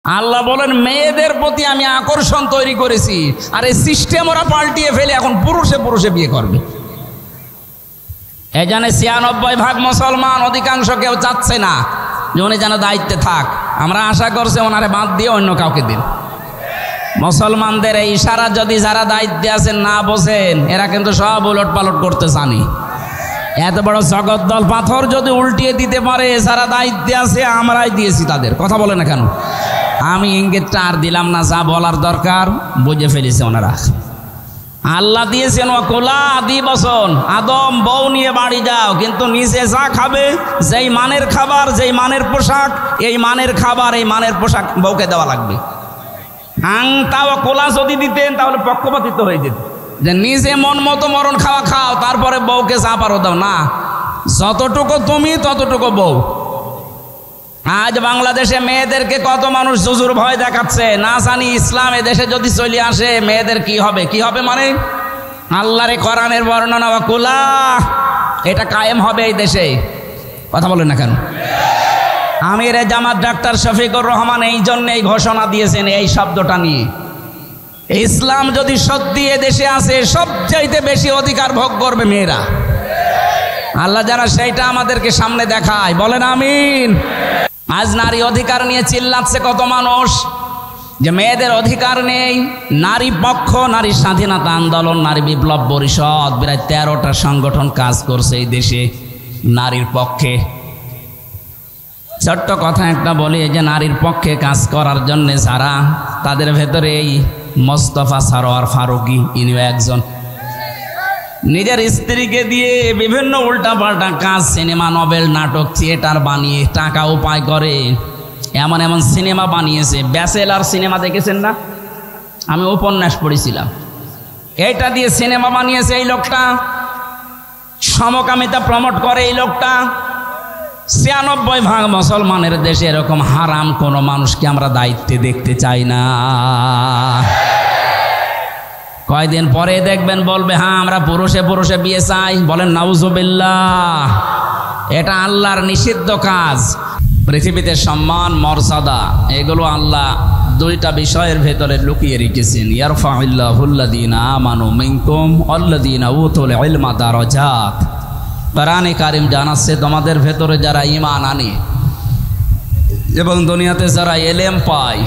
আল্লাহ বলেন মেয়েদের প্রতি আমি আকর্ষণ তৈরি করেছি, আর এই সিস্টেম ওরা পাল্টিয়ে ফেলে এখন পুরুষে পুরুষে বিয়ে করবে। এই জন্য ৯৬% মুসলমান অধিকাংশ কেউ চাচ্ছে না যে উনি যেন দায়িত্বে থাক। আমরা আশা করছি ওনারে বাদ দিয়ে অন্য কাউকে দিন। মুসলমানদের এই ইশারা যদি যারা দায়িত্বে আছেন না বোঝেন, এরা কিন্তু সব উলট পালট করতে জানি। এত বড় জগদ্দল পাথর যদি উল্টিয়ে দিতে পারে যারা দায়িত্বে আছে, আমরাই দিয়েছি তাদের। কথা বলে না কেন? আমি ইঙ্গিতটা আর দিলাম না, যা বলার দরকার বুঝে ফেলেছে ওনারা। আল্লাহ দিয়েছেন ওয়াকুলা আদি বসন, আদম বউ নিয়ে বাড়ি যাও, কিন্তু নিজে যা খাবে, যেই মানের খাবার, যেই মানের পোশাক, এই মানের খাবার এই মানের পোশাক বউকে দেওয়া লাগবে। তাও কোলা যদি দিতেন তাহলে পক্ষপাতিত্ব হয়ে যেত, যে নিজে মন মতো মরণ খাওয়া খাও, তারপরে বউকে যা পারো দাও না, যতটুকু তুমি ততটুকু বউ। আজ বাংলাদেশে মেয়েদেরকে কত মানুষ জুজুর ভয় দেখাচ্ছে, না জানি ইসলাম এদেশে যদি চলে আসে মেয়েদের কি হবে। কি হবে মানে আল্লাহর কোরআনের বর্ণনা ওয়াকুলা, এটা কায়েম হবে এই দেশে। কথা বলেন না কেন? আমির জামাত ডাক্তার শফিকুর রহমান এই জন্যই ঘোষণা দিয়েছেন এই শব্দটা নিয়ে, ইসলাম যদি সত্যি দেশে আসে সবচাইতে বেশি অধিকার ভোগ করবে মেয়েরা। আল্লাহ যারা সেইটা আমাদেরকে সামনে দেখায়, বলেন আমিন। আজ নারী অধিকার নিয়ে চিল্লাচ্ছে কত মানুষ যে মেয়েদের অধিকার নেই। নারী পক্ষ, নারী স্বাধীনতা আন্দোলন, নারী বিপ্লব পরিষদ, প্রায় 13টা সংগঠন কাজ করছে এই দেশে নারীর পক্ষে। ছোট্ট কথা একটা বলি, এই যে নারীর পক্ষে কাজ করার জন্য যারা, তাদের ভেতরে এই মোস্তফা সারোয়ার ফারুকী, ইনিও একজন। নিজের স্ত্রীকে দিয়ে বিভিন্ন উল্টাপাল্টা কাজ, সিনেমা, নভেল, নাটক, থিয়েটার বানিয়ে টাকা উপায় করে এমন এমন সিনেমা বানিয়েছে। ব্যাচেলার সিনেমা দেখেছেন না? আমি উপন্যাস পড়েছিলাম, এইটা দিয়ে সিনেমা বানিয়েছে এই লোকটা। সমকামিতা প্রমোট করে এই লোকটা। ৯৬% মুসলমানের দেশে এরকম হারাম কোনো মানুষকে আমরা দায়িত্বে দেখতে চাই না। কয়দিন পরে দেখবেন বলবে হ্যাঁ আমরা পুরুষে পুরুষে বিয়ে চাই। বলেন নাউজুবিল্লাহ। এটা আল্লাহর নিষিদ্ধ কাজ। পৃথিবীতে সম্মান, মর্যাদা, এগুলো আল্লাহ দুইটা বিষয়ের ভেতরে লুকিয়ে রেখেছেন। ইয়ারফাউল্লাহুল্লাযীনা আমানু মিনকুম ওয়াল্লাযীনা উতুল ইলমা দারাজাত। কোরআনে কারিম জানাচ্ছে তোমাদের ভেতরে যারা ঈমান আনে এবং দুনিয়াতে যারা ইলম পায়,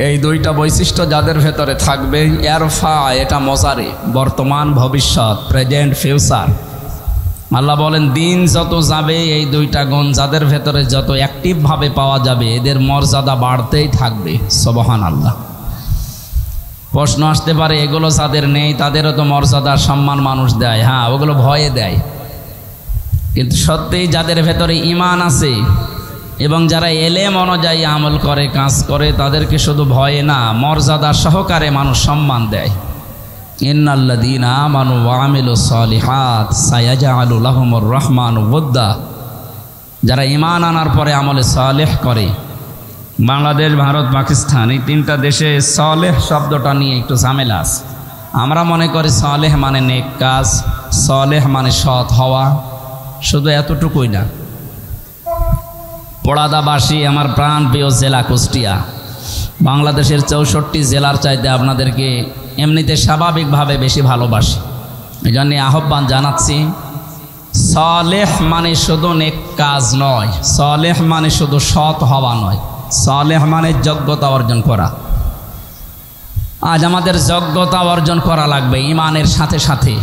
এই দুইটা বৈশিষ্ট্য যাদের ভেতরে থাকবে, ইয়ারফা, এটা মজারে, বর্তমান ভবিষ্যৎ, প্রেজেন্ট ফিউচার। আল্লাহ বলেন দিন যত যাবে এই দুইটা গুণ যাদের ভেতরে যত অ্যাক্টিভভাবে পাওয়া যাবে, এদের মর্যাদা বাড়তেই থাকবে। সুবহানাল্লাহ। প্রশ্ন আসতে পারে এগুলো যাদের নেই তাদেরও তো মর্যাদা সম্মান মানুষ দেয়। হ্যাঁ, ওগুলো ভয়ে দেয়, কিন্তু সত্যিই যাদের ভেতরে ঈমান আছে এবং যারা এলেম অনুযায়ী আমল করে, কাজ করে, তাদেরকে শুধু ভয়ে না, মর্যাদা সহকারে মানুষ সম্মান দেয়। ইন্নাল্লাযীনা আমানু ওয়া আমিলুস সালিহাত সায়াজআলু লাহুমুর রহমানু ওয়াদ্দা। যারা ঈমান আনার পরে আমলে সালেহ করে, বাংলাদেশ, ভারত, পাকিস্তান, এই তিনটা দেশে সালেহ শব্দটা নিয়ে একটু ঝামেলা আছে। আমরা মনে করি সালেহ মানে নেক কাজ, সালেহ মানে সৎ হওয়া, শুধু এতটুকুই না। পোড়াদাবাসী, আমার প্রাণ প্রিয় জেলা কুষ্টিয়া, বাংলাদেশের 64 জেলার চাইতে আপনাদেরকে এমনিতে স্বাভাবিকভাবে বেশি ভালোবাসি। এই জন্য আহ্বান জানাচ্ছি, সালেহ মানে শুধু নেক কাজ নয়, সালেহ মানে শুধু সৎ হওয়া নয়, সালেহ মানে যোগ্যতা অর্জন করা। আজ আমাদের যোগ্যতা অর্জন করা লাগবে ঈমানের সাথে সাথে।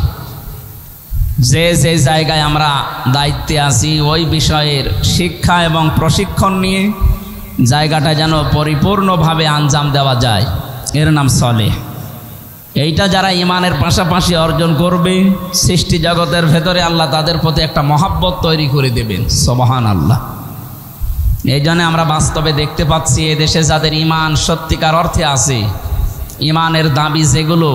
যে যে জায়গায় আমরা দায়িত্বে আছি ওই বিষয়ের শিক্ষা এবং প্রশিক্ষণ নিয়ে জায়গাটা যেন পরিপূর্ণভাবে আঞ্জাম দেওয়া যায়, এর নাম সালেহ। এইটা যারা ঈমানের পাশাপাশি অর্জন করবে, সৃষ্টি জগতের ভেতরে আল্লাহ তাদের প্রতি একটা মহাব্বত তৈরি করে দেবেন। সুবহানাল্লাহ। এই জন্য আমরা বাস্তবে দেখতে পাচ্ছি এদেশে যাদের ঈমান সত্যিকার অর্থে আছে, ঈমানের দাবি যেগুলো,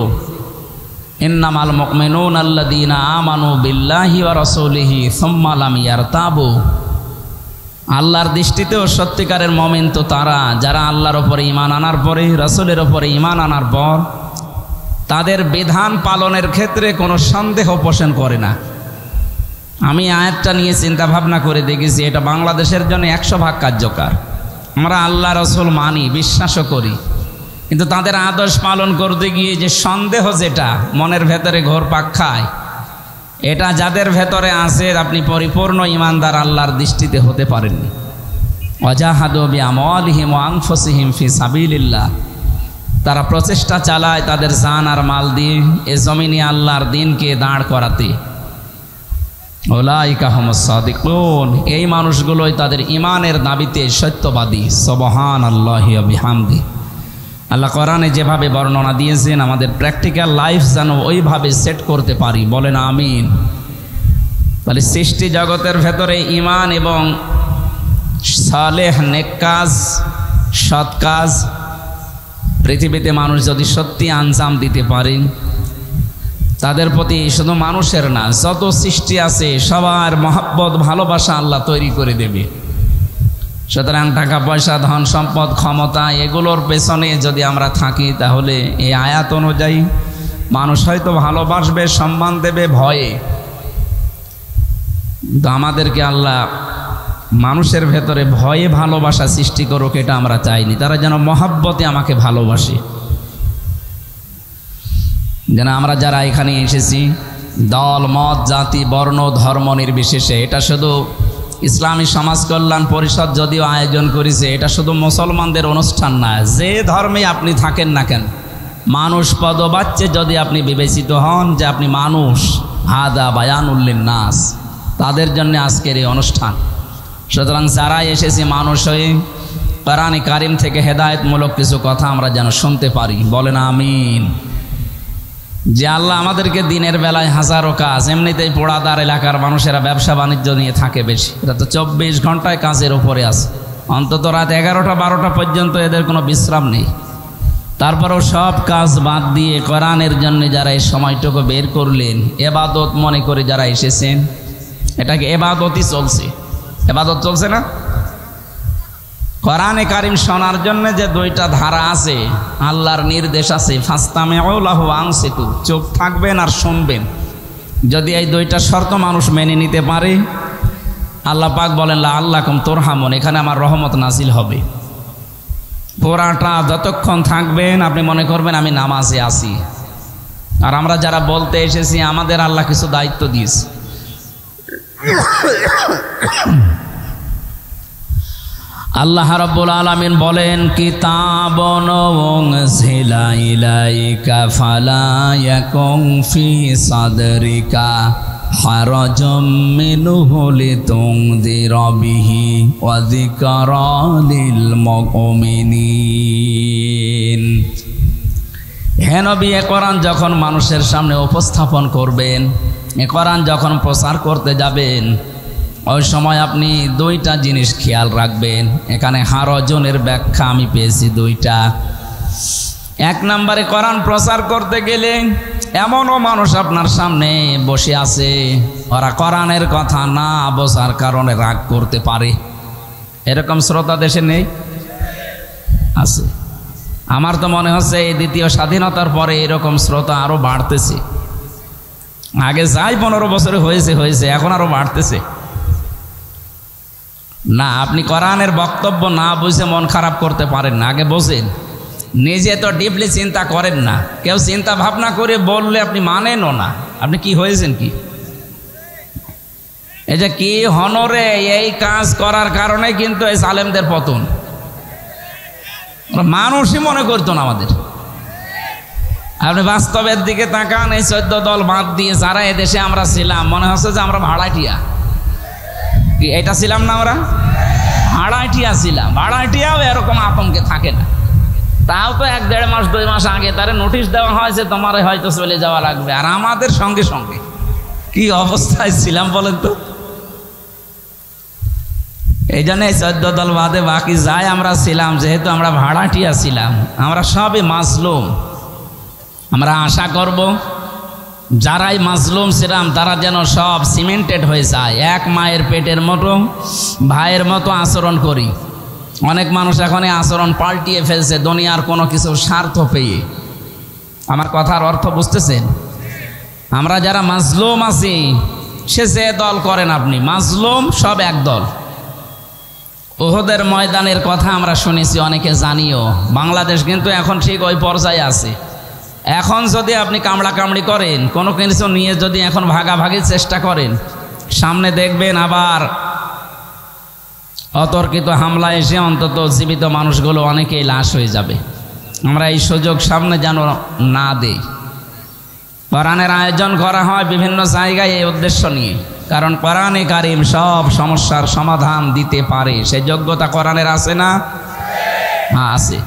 ইন্নামাল মুমিনুনা আল্লাযীনা আমানু বিল্লাহি ওয়া রাসূলিহি সুম্মা লাম ইয়ারতাবু। আল্লাহর দৃষ্টিতেও সত্যিকারের মুমিন তো তারা যারা আল্লাহর ওপরে ঈমান আনার পরে, রাসূলের ওপরে ঈমান আনার পর তাদের বিধান পালনের ক্ষেত্রে কোনো সন্দেহ পোষণ করে না। আমি আয়াতটা নিয়ে চিন্তা ভাবনা করে দেখেছি, এটা বাংলাদেশের জন্য 100% কার্যকর। আমরা আল্লাহ রসুল মানি, বিশ্বাসও করি, কিন্তু তাদের আদর্শ পালন করতে গিয়ে যে সন্দেহ যেটা মনের ভেতরে ঘোরপাক খায়, এটা যাদের ভেতরে আছে আপনি পরিপূর্ণ ইমানদার আল্লাহর দৃষ্টিতে হতে পারেননি। ওয়াজাহাদু বিআমওয়ালিহিম ওয়া আনফুসিহিম ফি সাবিলিল্লাহ, তারা প্রচেষ্টা চালায় তাদের জান আর মাল দিয়ে এ জমিনে আল্লাহর দ্বীনকে দাঁড় করাতে। উলাইকা হুমুস সাদিকুন, এই মানুষগুলোই তাদের ইমানের দাবিতে সত্যবাদী। সুবহানাল্লাহি ওয়া বিহামদি। আল্লাহ কোরআনে যেভাবে বর্ণনা দিয়েছেন আমাদের প্র্যাকটিক্যাল লাইফ যেন ওইভাবে সেট করতে পারি, বলেন আমিন। তাহলে সৃষ্টি জগতের ভেতরে ইমান এবং সালেহ নেক কাজ, সৎ কাজ পৃথিবীতে মানুষ যদি সত্যি আঞ্জাম দিতে পারে, তাদের প্রতি শুধু মানুষের না যত সৃষ্টি আছে সবার মহব্বত ভালোবাসা আল্লাহ তৈরি করে দেবে। সুতরাং টাকা পয়সা, ধন সম্পদ, ক্ষমতা এগুলোর পেছনে যদি আমরা থাকি তাহলে এই আয়াত অনুযায়ী মানুষ হয়তো ভালোবাসবে, সম্মান দেবে ভয়ে, কিন্তু আমাদেরকে আল্লাহ মানুষের ভেতরে ভয়ে ভালোবাসা সৃষ্টি করুক এটা আমরা চাইনি। তারা যেন মহব্বতে আমাকে ভালোবাসে, যেন আমরা যারা এখানে এসেছি দল মত জাতি বর্ণ ধর্ম নির্বিশেষে, এটা শুধু ইসলামী সমাজ কল্যাণ পরিষদ যদিও আয়োজন করেছে, এটা শুধু মুসলমানদের অনুষ্ঠান না, যে ধর্মে আপনি থাকেন না কেন মানুষ পদবাচ্যে যদি আপনি বিবেচিত হন যে আপনি মানুষ, হাদা বায়ানুল লিন্নাস, তাদের জন্য আজকের এই অনুষ্ঠান। সুতরাং যারা এসেছি মানুষ হয়ে কোরআনে কারিম থেকে হেদায়েতমূলক কিছু কথা আমরা যেন শুনতে পারি, বলেন আমিন। যে আল্লাহ আমাদেরকে দিনের বেলায় হাজারো কাজ, এমনিতেই পোড়াদার এলাকার মানুষেরা ব্যবসা বাণিজ্য নিয়ে থাকে বেশি, এটা তো 24 ঘন্টায় কাজের উপরে আছে, অন্তত রাত 11টা 12টা পর্যন্ত এদের কোনো বিশ্রাম নেই। তারপরেও সব কাজ বাদ দিয়ে কোরআনের জন্য যারা এই সময়টুকু বের করলেন, এবাদত মনে করে যারা এসেছেন, এটাকে এবাদতই চলছে, এবাদত চলছে না। কোরআনে কারিম শোনার জন্য যে দুইটা ধারা আছে, আল্লাহর নির্দেশ আছে, ফাস্তামিউ লাহু ওয়া আনসিতু, চুপ থাকবেন আর শুনবেন। যদি এই দুইটা শর্ত মানুষ মেনে নিতে পারে, আল্লাহ পাক বলেন লাআল্লাকুম তুরহামুন, এখানে আমার রহমত নাজিল হবে। পুরাটা যতক্ষণ থাকবেন আপনি মনে করবেন আমি নামাজে আছি। আর আমরা যারা বলতে এসেছি আমাদের আল্লাহ কিছু দায়িত্ব দিয়েছে। আল্লাহ রাব্বুল আলামিন বলেন কিতাবুন উনজিলা ইলাইকা ফালা ইয়াকুন ফি সাদরিকা হারাজুম মিনহু লিতুনযিরা বিহি ওয়া যিকরা লিল মুমিনিন। হে নবী, এ কোরআন যখন মানুষের সামনে উপস্থাপন করবেন, এ কোরআন যখন প্রচার করতে যাবেন, ওই সময় আপনি দুইটা জিনিস খেয়াল রাখবেন। এখানে হারজনের ব্যাখ্যা আমি পেয়েছি দুইটা। এক নম্বরে, কোরআন প্রচার করতে গেলে এমনও মানুষ আপনার সামনে বসে আছে, ওরা কোরআনের কথা না বোঝার কারণে রাগ করতে পারে। এরকম শ্রোতা দেশে নেই? আছে। আমার তো মনে হচ্ছে এই দ্বিতীয় স্বাধীনতার পরে এরকম শ্রোতা আরো বাড়তেছে। আগে যাই 15 বছরে হয়েছে, এখন আরো বাড়তেছে। না, আপনি কোরআনের বক্তব্য না বুঝে মন খারাপ করতে পারেন না, আগে বোঝেন। নিজে তো ডিপলি চিন্তা করেন না, কেউ চিন্তা ভাবনা করে বললে আপনি মানেনও না। আপনি কি হয়েছেন কি? এই যে কি হনরে, এই কাজ করার কারণে কিন্তু এই জালেমদের পতন। মানুষই মনে করতো না আমাদের। আপনি বাস্তবের দিকে তাকান, এই 14 দল বাদ দিয়ে যারা এদেশে আমরা ছিলাম, মনে হচ্ছে যে আমরা ভাড়াটিয়া। এটা ছিলাম না, আমরা ভাড়াটিয়া ছিলাম। ভাড়াটিয়াও এরকম আতঙ্কে থাকে না। তাও তো 1-1.5 মাস 2 মাস আগে তারে নোটিশ দেওয়া হয়েছে তোমার হয়তো চলে যাওয়া লাগবে। আর আমাদের সঙ্গে সঙ্গে কি অবস্থায় ছিলাম বলেন তো। এই জন্য 14 দল বাদে বাকি যাই আমরা ছিলাম, যেহেতু আমরা ভাড়াটিয়া ছিলাম, আমরা সবই মাজলুম। আমরা আশা করব যারাই মাজলুম ছিলাম তারা যেন সব সিমেন্টেড হয়ে যায়, এক মায়ের পেটের মতো ভাইয়ের মতো আচরণ করি। অনেক মানুষ এখন এই আচরণ পাল্টিয়ে ফেলছে দুনিয়ার কোনো কিছু স্বার্থ পেয়ে। আমার কথার অর্থ বুঝতেছেন? আমরা যারা মাজলুম আছি, সে যে দল করেন আপনি, মাজলুম সব এক দল। উহুদের ময়দানের কথা আমরা শুনেছি, অনেকে জানিও। বাংলাদেশ কিন্তু এখন ঠিক ওই পর্যায়ে আছে। এখন যদি আপনি কামড়াকামড়ি করেন, কোনো কিছু নিয়ে যদি এখন ভাগাভাগির চেষ্টা করেন, সামনে দেখবেন আবার অতর্কিত হামলা এসে অন্তত জীবিত মানুষগুলো অনেকেই লাশ হয়ে যাবে। আমরা এই সুযোগ সামনে যেন না দেই। কোরআনের আয়োজন করা হয় বিভিন্ন জায়গায় এই উদ্দেশ্য নিয়ে, কারণ কোরআনে কারীম সব সমস্যার সমাধান দিতে পারে, সেই যোগ্যতা কোরআনের আছে না? আছে।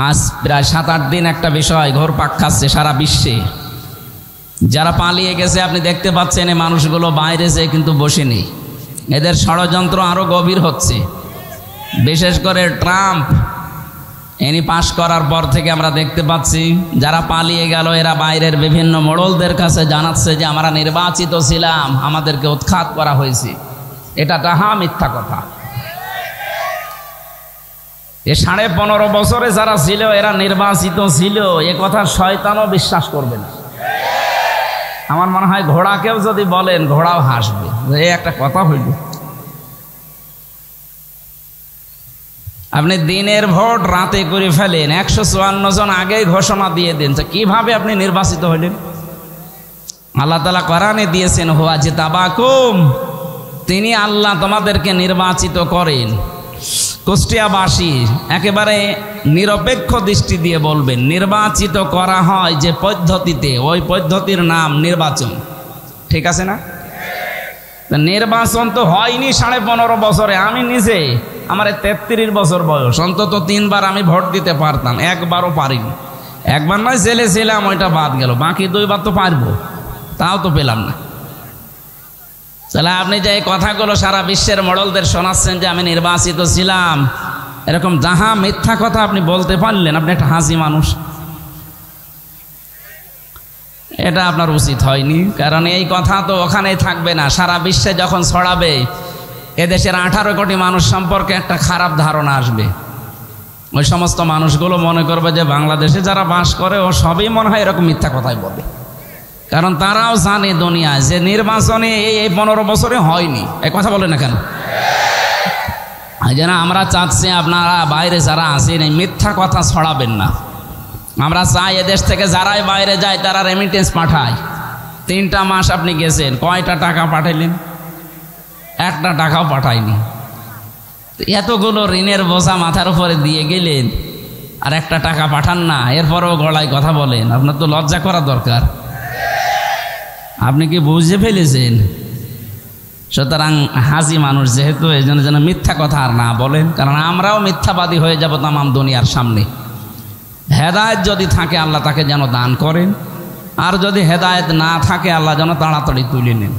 আজ প্রায় 7-8 দিন একটা বিষয় ঘোরপাক খাচ্ছে সারা বিশ্বে। যারা পালিয়ে গেছে আপনি দেখতে পাচ্ছেন, এই মানুষগুলো বাইরে যেয়ে কিন্তু বসে নেই। এদের ষড়যন্ত্র আরো গভীর হচ্ছে। বিশেষ করে ট্রাম্প ইনি পাশ করার পর থেকে আমরা দেখতে পাচ্ছি যারা পালিয়ে গেল এরা বাইরের বিভিন্ন মোড়লদের কাছে জানাচ্ছে যে আমরা নির্বাচিত ছিলাম, আমাদেরকে উৎখাত করা হয়েছে। এটা ডাহা মিথ্যা কথা। এ 15.5 বছরে যারা ছিল এরা নির্বাচিত ছিল, এ কথা শয়তানও বিশ্বাস করবে না। আমার মনে হয় ঘোড়াকেও যদি বলেন ঘোড়াও হাসবে, এই একটা কথা হইল। আপনি দিনের ভোট রাতে করে ফেলেন, 154 জন আগেই ঘোষণা দিয়ে দেন, কিভাবে আপনি নির্বাচিত হইলেন? আল্লাহ তাআলা কোরআনে দিয়েছেন হুয়া জিতাবাকুম, তিনি আল্লাহ তোমাদেরকে নির্বাচিত করেন। কুষ্টিয়াবাসী একেবারে নিরপেক্ষ দৃষ্টি দিয়ে বলবেন, নির্বাচিত করা হয় যে পদ্ধতিতে, ওই পদ্ধতির নাম নির্বাচন। ঠিক আছে না? নির্বাচন তো হয়নি 15.5 বছরে। আমি নিজে, আমার 33 বছর বয়স, অন্তত 3 বার আমি ভোট দিতে পারতাম, একবারও পারিনি। একবার নয়, জেলে ছিলাম, ওইটা বাদ গেল, বাকি 2 বার তো পারবো, তাও তো পেলাম না। তাহলে আপনি যে এই কথাগুলো সারা বিশ্বের মডলদের শোনাচ্ছেন যে আমি নির্বাচিত ছিলাম, এরকম যাহা মিথ্যা কথা আপনি বলতে পারলেন, আপনি একটা হাসি মানুষ। এটা আপনার উচিত হয়নি, কারণ এই কথা তো ওখানেই থাকবে না, সারা বিশ্বে যখন ছড়াবে এদেশের 18 কোটি মানুষ সম্পর্কে একটা খারাপ ধারণা আসবে। ওই সমস্ত মানুষগুলো মনে করবে যে বাংলাদেশে যারা বাস করে ও সবই মনে হয় এরকম মিথ্যা কথাই বলে, কারণ তারাও জানে দুনিয়ায় যে নির্বাচনে এই 15 বছরে হয়নি। এই কথা বলে না কেন? যেন আমরা চাচ্ছি আপনারা বাইরে যারা আছেন এই মিথ্যা কথা ছড়াবেন না। আমরা চাই এদেশ থেকে যারাই বাইরে যায় তারা রেমিটেন্স পাঠায়। 3টা মাস আপনি গেছেন, কয়টা টাকা পাঠাইলেন? একটা টাকাও পাঠায়নি। এতগুলো ঋণের বোঝা মাথার উপরে দিয়ে গেলেন আর একটা টাকা পাঠান না, এরপরেও গলায় কথা বলেন। আপনার তো লজ্জা করা দরকার। আপনি কি বুঝে ফেলেছেন? সুতরাং হাজি মানুষ যেহেতু, এই জন্য যেন মিথ্যা কথা আর না বলেন, কারণ আমরাও মিথ্যাবাদী হয়ে যাব তামাম দুনিয়ার সামনে। হেদায়েত যদি থাকে আল্লাহ তাকে যেন দান করেন, আর যদি হেদায়েত না থাকে আল্লাহ যেন তাড়াতাড়ি তুলে নেন।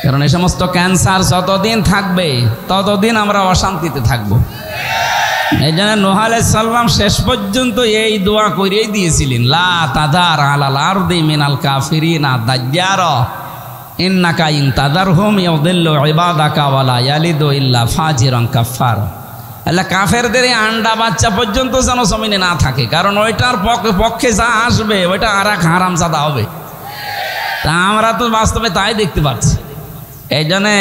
কারণ এই সমস্ত ক্যান্সার যতদিন থাকবে ততদিন আমরা অশান্তিতে থাকবো। এই জন্য নূহ আলাইহিস সালাম শেষ পর্যন্ত এই দোয়া করেই দিয়েছিলেন, লা তাদার আলাল আরদি মিনাল কাফিরিনা দাজ্জারা ইন্নাকা ইন তাদারহুম ইউদিল্লু ইবাদাকা ওয়ালা ইয়ালিদু ইল্লা ফাজিরান কাফার। আল্লাহ কাফেরদের এই আন্ডা বাচ্চা পর্যন্ত যেন জমিনে না থাকে, কারণ ওইটার পক্ষে যা আসবে ওইটা আর এক হারামজাদা হবে। তা আমরা তো বাস্তবে তাই দেখতে পাচ্ছি। এই জন্যে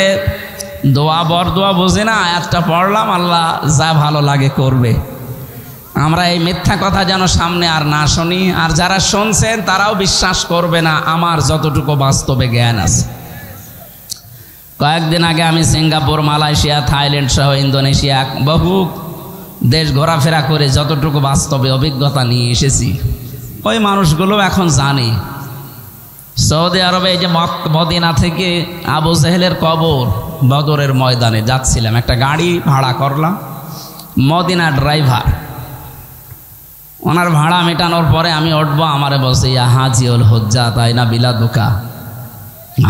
দোয়া বরদোয়া বুঝি না, আয়াতটা পড়লাম, আল্লাহ যা ভালো লাগে করবে। আমরা এই মিথ্যা কথা যেন সামনে আর না শুনি, আর যারা শুনছেন তারাও বিশ্বাস করবে না আমার যতটুকু বাস্তবে জ্ঞান আছে। কয়েকদিন আগে আমি সিঙ্গাপুর, মালয়েশিয়া, থাইল্যান্ড সহ ইন্দোনেশিয়া বহু দেশ ঘোরাফেরা করে যতটুকু বাস্তবে অভিজ্ঞতা নিয়ে এসেছি, ওই মানুষগুলো এখন জানে। সৌদি আরবে এই যে মদিনা থেকে আবু জেহেলের কবর, বদরের ময়দানে যাচ্ছিলাম, একটা গাড়ি ভাড়া করলাম, মদিনা ড্রাইভার। ওনার ভাড়া মেটানোর পরে আমি উঠবো, আমারে বলছে ইয়া হাজি উল হুজ্জা তাই না বিলাদুকা,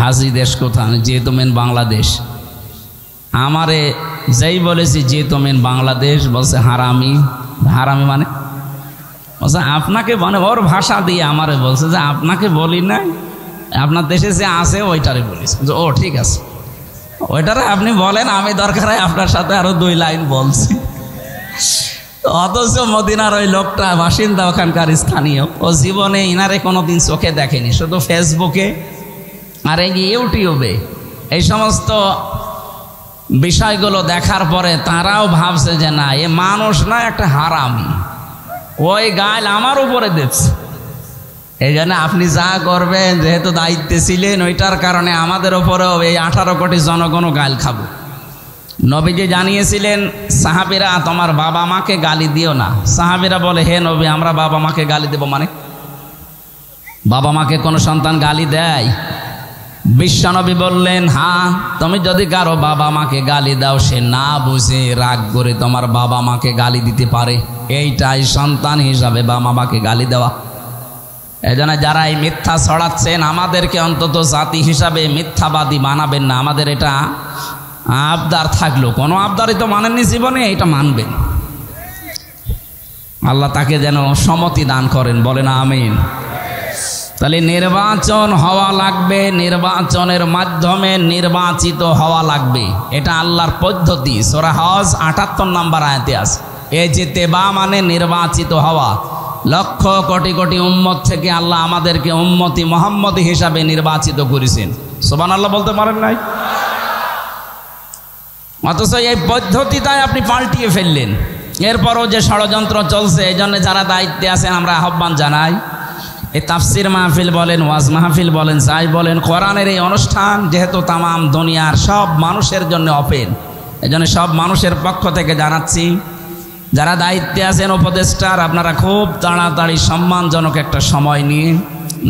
হাজি দেশ কোথায়? যেহেতু মেন বাংলাদেশ। আমারে যেই বলেছি যেহেতু মেন বাংলাদেশ, বলছে হারামি। হারামি মানে? বলছে আপনাকে, মানে ওর ভাষা দিয়ে আমারে বলছে যে আপনাকে বলি নাই, আপনার দেশে যে আছে ওইটারে বলিস। ও ঠিক আছে, ওইটারে আপনি বলেন, আমি দরকার হয় আপনার সাথে আরো 2 লাইন বলছি। অথচ মদিনার ওই লোকটা বাসিন্দা, ওখানকার স্থানীয়, ও জীবনে ইনারে কোনোদিন চোখে দেখেনি, শুধু ফেসবুকে আর এই ইউটিউবে এই সমস্ত বিষয়গুলো দেখার পরে তারাও ভাবছে যে না, এ মানুষ না, একটা হারামি, ওই গাল আমার উপরে দিচ্ছে। এই জন্য আপনি যা করবেন, যেহেতু দায়িত্বে ছিলেন, ওইটার কারণে আমাদের ওপরেও এই 18 কোটি জনগণও গাল খাবো। নবীজি জানিয়েছিলেন, সাহাবীরা তোমার বাবা মাকে গালি দিও না। সাহাবীরা বলে, হে নবী, আমরা বাবা মাকে গালি দেব মানে? বাবা মাকে কোনো সন্তান গালি দেয়? বিশ্বনবী বললেন, হ্যাঁ, তুমি যদি কারো বাবা মাকে গালি দাও, সে না বুঝে রাগ করে তোমার বাবা মাকে গালি দিতে পারে। এইটাই সন্তান হিসাবে বাবা মাকে গালি দেওয়া। এজন্য যারা এই মিথ্যা ছড়াচ্ছেন, আমাদেরকে অন্তত জাতি হিসাবে মিথ্যাবাদী বানাবেন না। আমাদের এটা আবদার থাকলো, কোনো আবদারই তো মানেননি জীবনে, এটা মানবেন। আল্লাহ তাকে যেন সম্মতি দান করেন, বলেন আমিন। তাহলে নির্বাচন হওয়া লাগবে, নির্বাচনের মাধ্যমে নির্বাচিত হওয়া লাগবে, এটা আল্লাহর পদ্ধতি। সূরা হজ 78 নম্বর আয়াতে আছে। এই যে তেবা মানে নির্বাচিত হওয়া। লক্ষ কোটি কোটি উম্মত থেকে আল্লাহ আমাদেরকে উম্মতি মুহাম্মদী হিসাবে নির্বাচিত করেছেন। সুবহানাল্লাহ বলতে পারেন নাই? অথচ এই পদ্ধতিটাই আপনি পাল্টিয়ে ফেললেন। এরপরও যে ষড়যন্ত্র চলছে, এই জন্য যারা দায়িত্বে আছেন আমরা আহ্বান জানাই, এই তাফসির মাহফিল বলেন, ওয়াজ মাহফিল বলেন, যাই বলেন, কোরআনের এই অনুষ্ঠান যেহেতু তামাম দুনিয়ার সব মানুষের জন্য ওপেন, এই জন্য সব মানুষের পক্ষ থেকে জানাচ্ছি, যারা দায়িত্বে আছেন উপদেষ্টার, আপনারা খুব তাড়াতাড়ি সম্মানজনক একটা সময় নিয়ে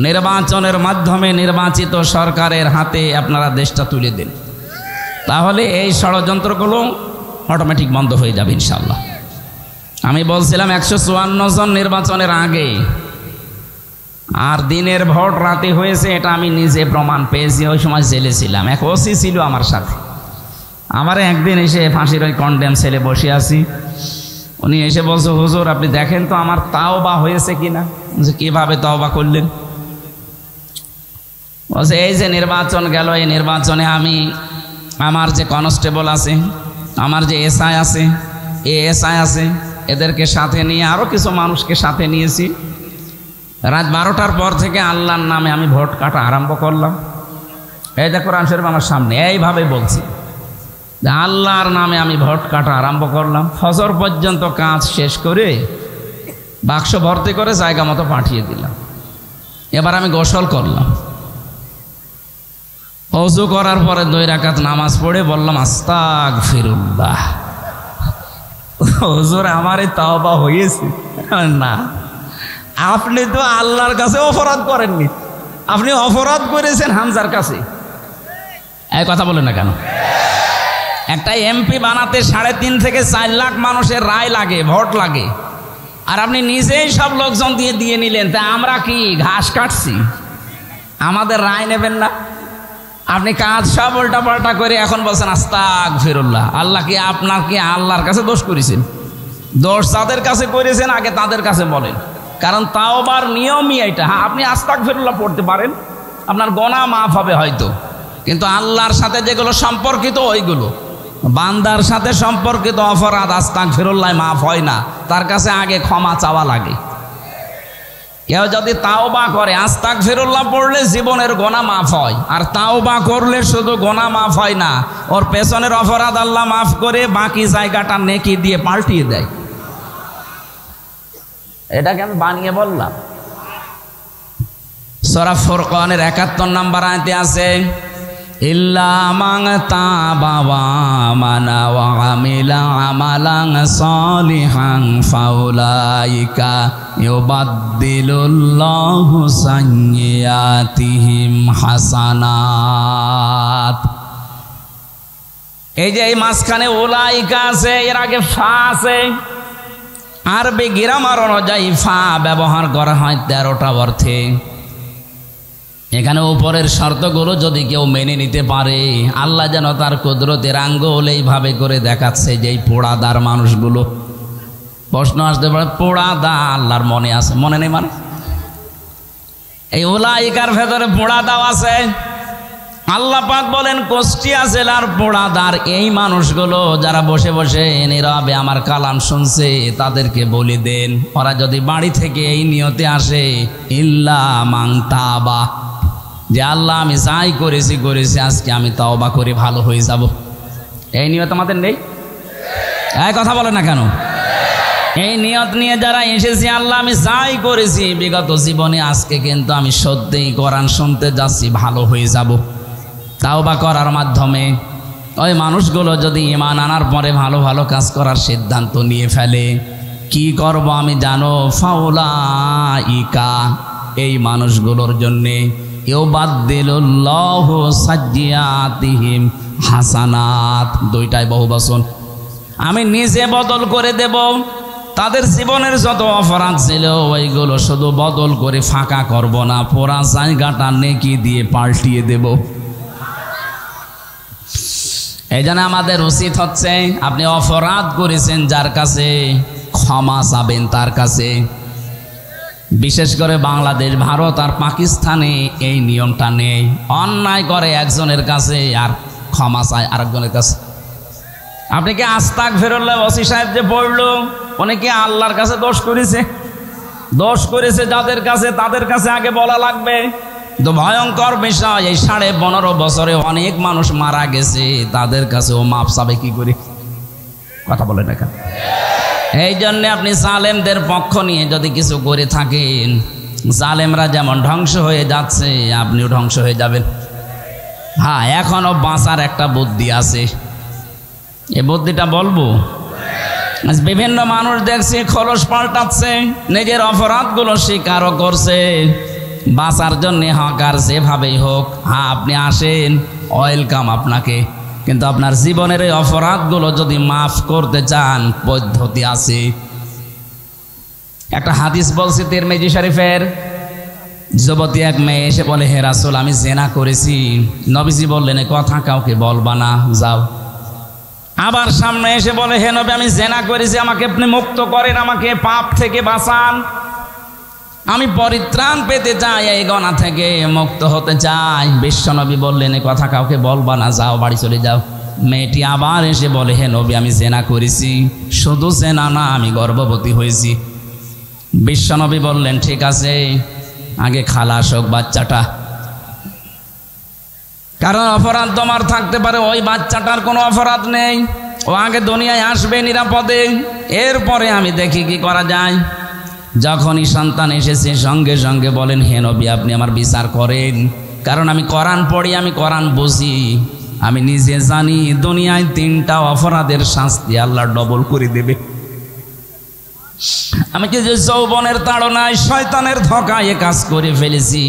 নির্বাচনের মাধ্যমে নির্বাচিত সরকারের হাতে আপনারা দেশটা তুলে দিন। তাহলে এই ষড়যন্ত্রগুলো অটোমেটিক বন্ধ হয়ে যাবে ইনশাআল্লাহ। আমি বলছিলাম 154 জন নির্বাচনের আগে, আর দিনের ভোট রাতে হয়েছে, এটা আমি নিজে প্রমাণ পেয়েছি। ওই সময় জেলে ছিলাম, এক ওসি ছিল আমার সাথে। আমার একদিন এসে ফাঁসির ওই কন্ডেম সেলে বসে আছি, উনি এসে বলছে, হুজুর আপনি দেখেন তো আমার তাওবা হয়েছে কিনা। যে কিভাবে তাওবা করলেন? বলছে এই যে নির্বাচন গেল, এই নির্বাচনে আমি আমার যে কনস্টেবল আছে, আমার যে এসআই আছে, এএসআই আছে, এদেরকে সাথে নিয়ে আরও কিছু মানুষকে সাথে নিয়েছি। রাত 12টার পর থেকে আল্লাহর নামে আমি ভোট কাটা আরম্ভ করলাম। এই দেখো কোরআন শরীফ আমার সামনে, এইভাবে বলছি যে আল্লাহর নামে আমি ভোট কাটা আরম্ভ করলাম। ফজর পর্যন্ত কাজ শেষ করে বাক্স ভর্তি করে জায়গা মতো পাঠিয়ে দিলাম। এবার আমি গোসল করলাম, ওযু করার পরে 2 রাকাত নামাজ পড়ে বললাম আস্তাগফিরুল্লাহ। হুজুর আমারই তাওবা হয়েছে? না, আপনি তো আল্লাহর কাছে অপরাধ করেননি, আপনি অপরাধ করেছেন হামজার কাছে। এই কথা বলেন না কেন? একটা এমপি বানাতে 3.5 থেকে 4 লাখ মানুষের রায় লাগে, ভোট লাগে, আর আপনি নিজেই সব লোকজন দিয়ে নিলেন। তা আমরা কি ঘাস কাটছি? আমাদের রায় নেবেন না? আপনি কাজ সব উল্টা পাল্টা করে এখন বলছেন আস্তাগফিরুল্লাহ। আল্লাহ কি আপনার কি আল্লাহর কাছে দোষ করেছেন? দোষ তাদের কাছে করেছেন, আগে তাদের কাছে বলেন। কারণ তাওবার নিয়মই এটা। হ্যাঁ, আপনি আস্তাগফিরুল্লাহ পড়তে পারেন, আপনার গুনাহ মাফ হবে হয়তো, কিন্তু আল্লাহর সাথে যেগুলো সম্পর্কিত ওইগুলো, বান্দার সাথে সম্পর্কিত অপরাধ আস্তাগফিরুল্লাহ মাফ হয় না, তার কাছে আগে ক্ষমা চাওয়া লাগে। কেউ যদি তাওবা করে, আস্তাগফিরুল্লাহ পড়লে জীবনের গুনাহ মাফ হয়, আর তাওবা করলে শুধু গুনাহ মাফ হয় না, ওর পেছনের অপরাধ আল্লাহ মাফ করে বাকি জায়গাটা নেকি দিয়ে পাল্টিয়ে দেয়। এটাকে আমি বানিয়ে বললাম। সূরা ফুরকানের 71 নম্বর আয়াতে আছে, ইল্লা মান তাবা ওয়া আমানা ওয়া আমিলা আমালান সালিহান ফাউলাইকা ইউবাদদিলুল্লাহু সাইয়্যাতিহিম হাসানাত। এই যে এই মাঝখানে উলাইকা আছে, এর আগে ফা আছে। আরবি গ্রামার অনুযায়ী ফা ব্যবহার করা হয় 13টা অর্থে। এখানে উপরের শর্তগুলো যদি কেউ মেনে নিতে পারে, আল্লাহ যেন তার কুদরতের আঙ্গুল এইভাবে করে দেখাচ্ছে যে এই পোড়াদার মানুষগুলো। প্রশ্ন আসতে পারে, পোড়াদা আল্লাহর মনে আছে? মনে নেই মানে? এই উলাইকার ভেতরে পোড়াদাও আছে। আল্লাহ পাক বলেন কুষ্টিয়া জেলার পোড়াদার এই মানুষগুলো যারা বসে বসে নীরবে আমার কালাম শুনছে, তাদেরকে বলে দেন ওরা যদি বাড়ি থেকে এই নিয়তে আসে, ইল্লা মান তাবা, যে আল্লাহ আমি যাই করেছি আজকে আমি তাওবা করে ভালো হয়ে যাব, এই নিয়ত আমাদের নেই? এই কথা বলে না কেন? এই নিয়ত নিয়ে যারা এসেছি, আল্লাহ আমি যাই করেছি বিগত জীবনে, আজকে কিন্তু আমি সত্যিই কোরআন শুনতে যাচ্ছি, ভালো হয়ে যাব। তাওবা করার মাধ্যমে ওই মানুষগুলো যদি ঈমান আনার পরে ভালো ভালো কাজ করার সিদ্ধান্ত নিয়ে ফেলে, কি করব আমি জানো? ফাউলাইকা, এই মানুষগুলোর জন্যে ইউবাদদিলুল্লাহু সাইয়্যাতিহিম হাসানাত, দুইটাই বহুবচন। আমি নিজে বদল করে দেব তাদের জীবনের যত অপরাধ ছিল ওইগুলো শুধু বদল করে ফাঁকা করব না, পুরা জায়গাটা নেকি দিয়ে পাল্টিয়ে দেব। এই জন্য আমাদের উচিত হচ্ছে, আপনি অপরাধ করেছেন যার কাছে, ক্ষমা চাবেন তার কাছে। বিশেষ করে বাংলাদেশ, ভারত আর পাকিস্তানে এই নিয়মটা নেই। অন্যায় করে একজনের কাছে আর ক্ষমা চায় আরেকজনের কাছে। আপনি কি আস্তাগফিরুল্লাহ ওসি সাহেব যে পড়লো, উনি কি আল্লাহর কাছে দোষ করেছে? দোষ করেছে যাদের কাছে, তাদের কাছে আগে বলা লাগবে। তো ভয়ঙ্কর বিষয়, এই 15.5 বছরে অনেক মানুষ মারা গেছে, তাদের কাছেও মাপ চাবে কি করে? কথা বলে না কেন? এই জন্যে আপনি জালেমদের পক্ষ নিয়ে যদি কিছু করে থাকেন, জালেমরা যেমন ধ্বংস হয়ে যাচ্ছে, আপনিও ধ্বংস হয়ে যাবেন। হ্যাঁ, এখনো বাঁচার একটা বুদ্ধি আছে, এই বুদ্ধিটা বলবো। বিভিন্ন মানুষ দেখছি খোলস পাল্টাচ্ছে, নিজের অপরাধগুলো স্বীকারও করছে, বাঁচার জন্য হকার যেভাবেই হোক। হ্যাঁ, আপনি আসেন, ওয়েলকাম আপনাকে। কিন্তু আপনার জীবনের এই অপরাধগুলো যদি মাফ করতে চান, পদ্ধতি আছে। একটা হাদিস বলছি তিরমিজি শরীফের, যুবতী এক মেয়ে এসে বলে, হে রাসূল আমি জেনা করেছি। নবীজি বললেন, এ কথা কাউকে বলবা না, যাও। আবার সামনে এসে বলে, হে নবী আমি জেনা করেছি, আমাকে আপনি মুক্ত করেন, আমাকে পাপ থেকে বাঁচান, আমি পরিত্রাণ পেতে চাই, এই গুনাহ থেকে মুক্ত হতে চাই। বিশ্বনবী বললেন, এ কথা কাউকে বলবা না, যাও, বাড়ি চলে যাও। মেয়েটি আবার এসে বলে, হে নবী আমি জেনা করেছি, শুধু জেনা না, আমি গর্ভবতী হয়েছি। বিশ্বনবী বললেন, ঠিক আছে, আগে খালাস হোক বাচ্চাটা, কারণ অপরাধ তোমার থাকতে পারে, ওই বাচ্চাটার কোনো অপরাধ নেই, ও আগে দুনিয়ায় আসবে নিরাপদে, এরপরে আমি দেখি কি করা যায়। যখনই সন্তান এসেছে সঙ্গে সঙ্গে বলেন, হে নবী আপনি আমার বিচার করেন, কারণ আমি কোরআন পড়ি, আমি কোরআন বুঝি, আমি নিজে জানি দুনিয়ায় 3টা অপরাধের শাস্তি আল্লাহ ডবল করে দেবে। আমি কি যে যৌবনের তাড়নায় শয়তানের ধোঁকায় এ কাজ করে ফেলেছি,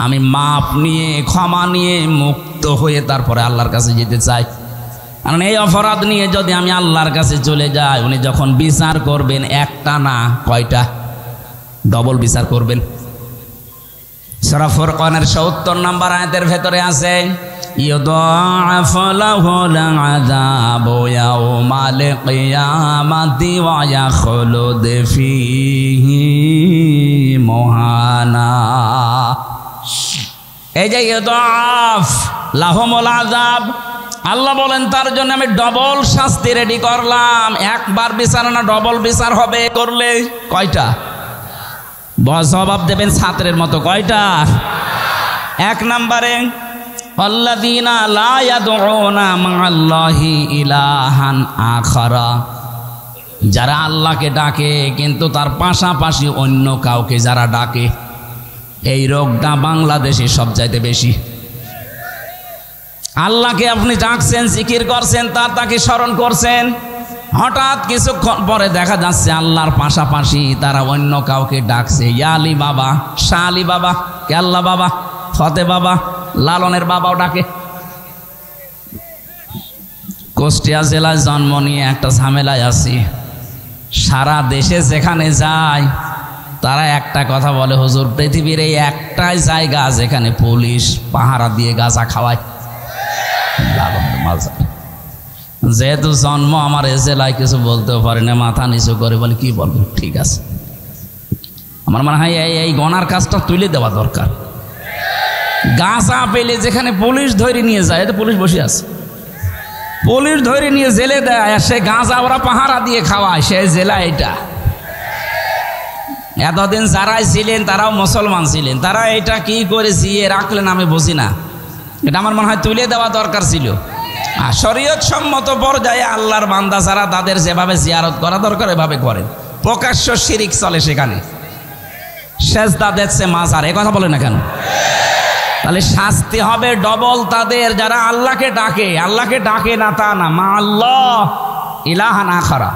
আমি মাপ নিয়ে ক্ষমা নিয়ে মুক্ত হয়ে তারপরে আল্লাহর কাছে যেতে চাই। কারণ এই অপরাধ নিয়ে যদি আমি আল্লাহর কাছে চলে যাই, উনি যখন বিচার করবেন, একটা না কয়টা, ডবল বিচার করবেন। সূরা ফুরকানের ৭০ নম্বর আয়াতের ভেতরে আছে, ইউদাআফু লাহুল আযাবু ইয়াওমাল কিয়ামাতি ওয়া ইয়াখলুদ ফীহি মুহানা। এই যে ইউদাআফ লাহুমুল আযাব, আল্লাহ বলেন তার জন্য আমি ডবল শাস্তি রেডি করলাম। একবার বিচার না, ডবল বিচার হবে। করলে কয়টা? জবাব দেবেন ছাত্রের মতো, কয়টা? 1 নম্বরে, আল্লাযীনা লা ইয়াদউনা মা'আল্লাহি ইলাহান আখারা, যারা আল্লাহকে ডাকে কিন্তু তার পাশাপাশি অন্য কাউকে যারা ডাকে। এই রোগটা বাংলাদেশে সবচাইতে বেশি। আল্লাহকে আপনি ডাকছেন, জিকির করছেন, তাকে স্মরণ করছেন, হঠাৎ কিছুক্ষণ পরে দেখা যাচ্ছে আল্লাহর পাশাপাশি তারা অন্য কাউকে ডাকছে। ইয়া আলী বাবা, শাহ আলী বাবা, কেল্লা বাবা, ফতে বাবা, লালনের বাবাও ডাকে। কুষ্টিয়া জেলায় জন্ম নিয়ে একটা ঝামেলায় আছি। সারা দেশে যেখানে যায় তারা একটা কথা বলে, হুজুর পৃথিবীর এই একটাই জায়গা যেখানে পুলিশ পাহারা দিয়ে গাঁজা খাওয়ায়। যেহেতু জন্ম আমার এ জেলায়, কিছু বলতেও পারি না, মাথা নিচু করে বলে কি বলবো, ঠিক আছে। আমার মনে হয় এই গনার কাজটা তুলে দেওয়া দরকার। গাঁজা পেলে যেখানে পুলিশ ধরে নিয়ে যায়, এতে পুলিশ বসে আছে, পুলিশ ধরে নিয়ে জেলে দেয়, সে গাঁজা ওরা পাহারা দিয়ে খাওয়ায়, সে জেলা এটা। এতদিন যারাই ছিলেন তারাও মুসলমান ছিলেন, তারা এটা কি করে জিয়ে রাখলেন আমি বুঝি না। এটা আমার মনে হয় তুলে দেওয়া দরকার ছিল। আর শরীয়ত সম্মত পর্যায়ে আল্লাহর বান্দা যারা তাদের যেভাবে জিয়ারত করা দরকার এভাবে করেন। প্রকাশ্য শিরিক চলে সেখানে, সেজদা দিচ্ছে মাজার, এ কথা বলে না কেন? তাহলে শাস্তি হবে ডবল তাদের যারা আল্লাহকে ডাকে। আল্লাহকে ডাকে না তা না, মা আল্লাহ ইলাহান আখারা,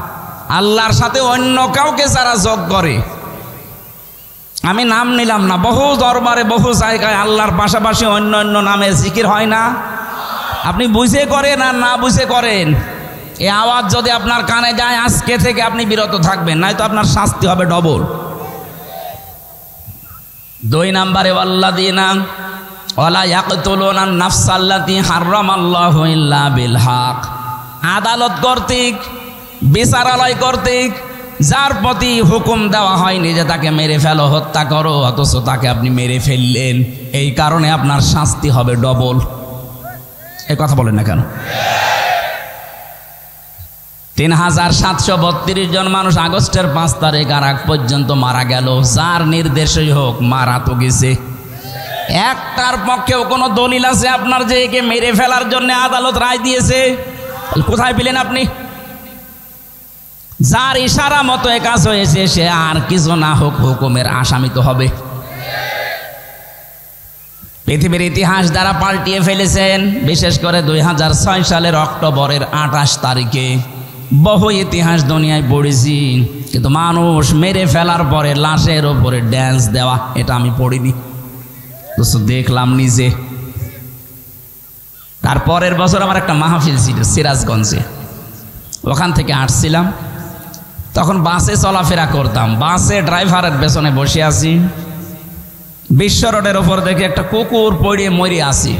আল্লাহর সাথে অন্য কাউকে যারা যোগ করে। আমি নাম নিলাম না, বহু দরবারে বহু জায়গায় আল্লাহর পাশাপাশি অন্য অন্য নামে জিকির হয় না? আপনি বুঝে করেন আর না বুঝে করেন, এই আওয়াজ যদি আপনার কানে যায় আজকে থেকে আপনি বিরত থাকবেন, নয়তো আপনার শাস্তি হবে ডবল। 2 নম্বরে ওয়াল্লাযিনা ওয়ালা ইয়াকতুলুনা নাফসাল্লাতী হারামাল্লাহু ইল্লা বিল হক, আদালত কর্তৃক বিচারালয় কর্তৃক যার প্রতি হুকুম দেওয়া হয়নি যে তাকে মেরে ফেলো, হত্যা করো, অথচ তাকে আপনি মেরে ফেললেন, এই কারণে আপনার শাস্তি হবে ডবল। এই কথা বলেন না কেন? 3732 জন মানুষ আগস্টের 5 তারিখ আর আগ পর্যন্ত মারা গেল। যার নির্দেশই হোক মারা তো গেছে। একটার পক্ষেও কোনো দলিল আছে আপনার যে একে মেরে ফেলার জন্য আদালত রায় দিয়েছে? কোথায় পেলেন আপনি? যার ইশারা মতো এ কাজ হয়েছে সে আর কিছু না হোক হুকুমের আসামি তো হবে। পৃথিবীর ইতিহাস দ্বারা পাল্টিয়ে ফেলেছেন, বিশেষ করে 2006 সালের অক্টোবরের 28 তারিখে বহু ইতিহাস দুনিয়ায় পড়েছি, কিন্তু মানুষ মেরে ফেলার পরে লাশের ওপরে ড্যান্স দেওয়া এটা আমি পড়িনি, দেখলাম নিজে। তারপরের বছর আমার একটা মাহফিল ছিল সিরাজগঞ্জে, ওখান থেকে আসছিলাম, তখন বাসে চলাফেরা করতাম, বাসে ড্রাইভারের পেছনে বসে আছি, বিশ্ব রোডের ওপর দেখে একটা কুকুর পড়িয়ে মরে আসি।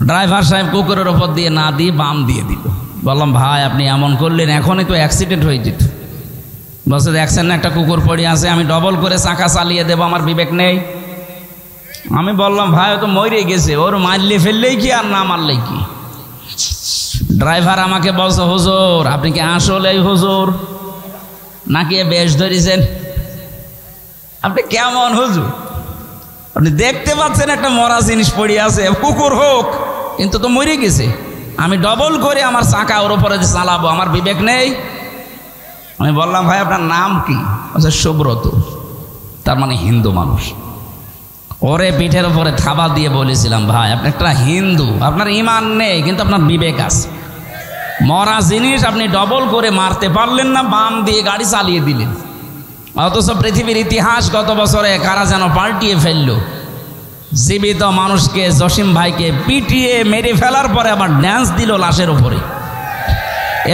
ড্রাইভার সাহেব কুকুরের ওপর দিয়ে না দিয়ে বাম দিয়ে দিল। বললাম ভাই আপনি এমন করলেন, এখনই তো অ্যাক্সিডেন্ট হয়ে যেত। বলছে দেখছেন না একটা কুকুর পড়ে আছে, আমি ডবল করে চাকা চালিয়ে দেবো, আমার বিবেক নেই? আমি বললাম ভাই ও তো মরে গেছে, ওর মারলে ফেললেই কি আর না মারলেই কি? ড্রাইভার আমাকে বলছে হুজুর আপনি কি আসলেই হুজুর নাকি বেশ ধরেছেন? আপনি কেমন হুজুর? আপনি দেখতে পাচ্ছেন একটা মরা জিনিস পড়ে আছে, কুকুর হোক, কিন্তু তো মরে গেছে, আমি ডবল করে আমার চাকা ওর উপরে চালাবো, আমার বিবেক নেই? আমি বললাম ভাই আপনার নাম কি? বলছে সুব্রত। তার মানে হিন্দু মানুষ। ওরে পিঠের উপরে থাবা দিয়ে বলেছিলাম ভাই আপনি একটা হিন্দু, আপনার ইমান নেই কিন্তু আপনার বিবেক আছে, মরা জিনিস আপনি ডবল করে মারতে পারলেন না, বাম দিয়ে গাড়ি চালিয়ে দিলেন। অথচ পৃথিবীর ইতিহাস গত বছরে কারা যেন পাল্টিয়ে ফেললো, জীবিত মানুষকে জসিম ভাইকে পিটিয়ে মেরে ফেলার পরে আবার ড্যান্স দিল লাশের উপরে।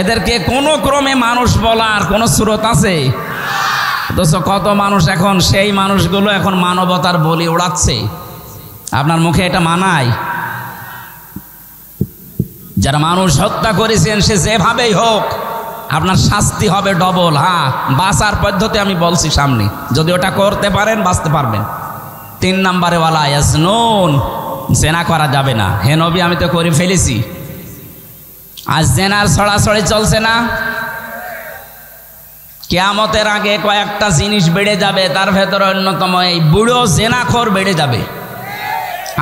এদেরকে কোনো ক্রমে মানুষ বলার কোনো স্রোত আছে? অথচ কত মানুষ এখন সেই মানুষগুলো এখন মানবতার বলি ওড়াচ্ছে। আপনার মুখে এটা মানায়? যারা মানুষ হত্যা করেছেন সে যেভাবেই হোক আপনার শাস্তি হবে ডবল। হ্যাঁ, বাঁচার পদ্ধতি আমি বলছি সামনে, যদি ওটা করতে পারেন বাঁচতে পারবেন। 3 নম্বরে ওয়ালা ইয়াজনুন, জেনা করা যাবে না। হে নবী আমি তো করে ফেলেছি। আজ জেনার ছড়াছড়ি চলছে না? কিয়ামতের আগে কয়েকটা জিনিস বেড়ে যাবে, তার ভেতরে অন্যতম এই বুড়ো জেনাখোর বেড়ে যাবে।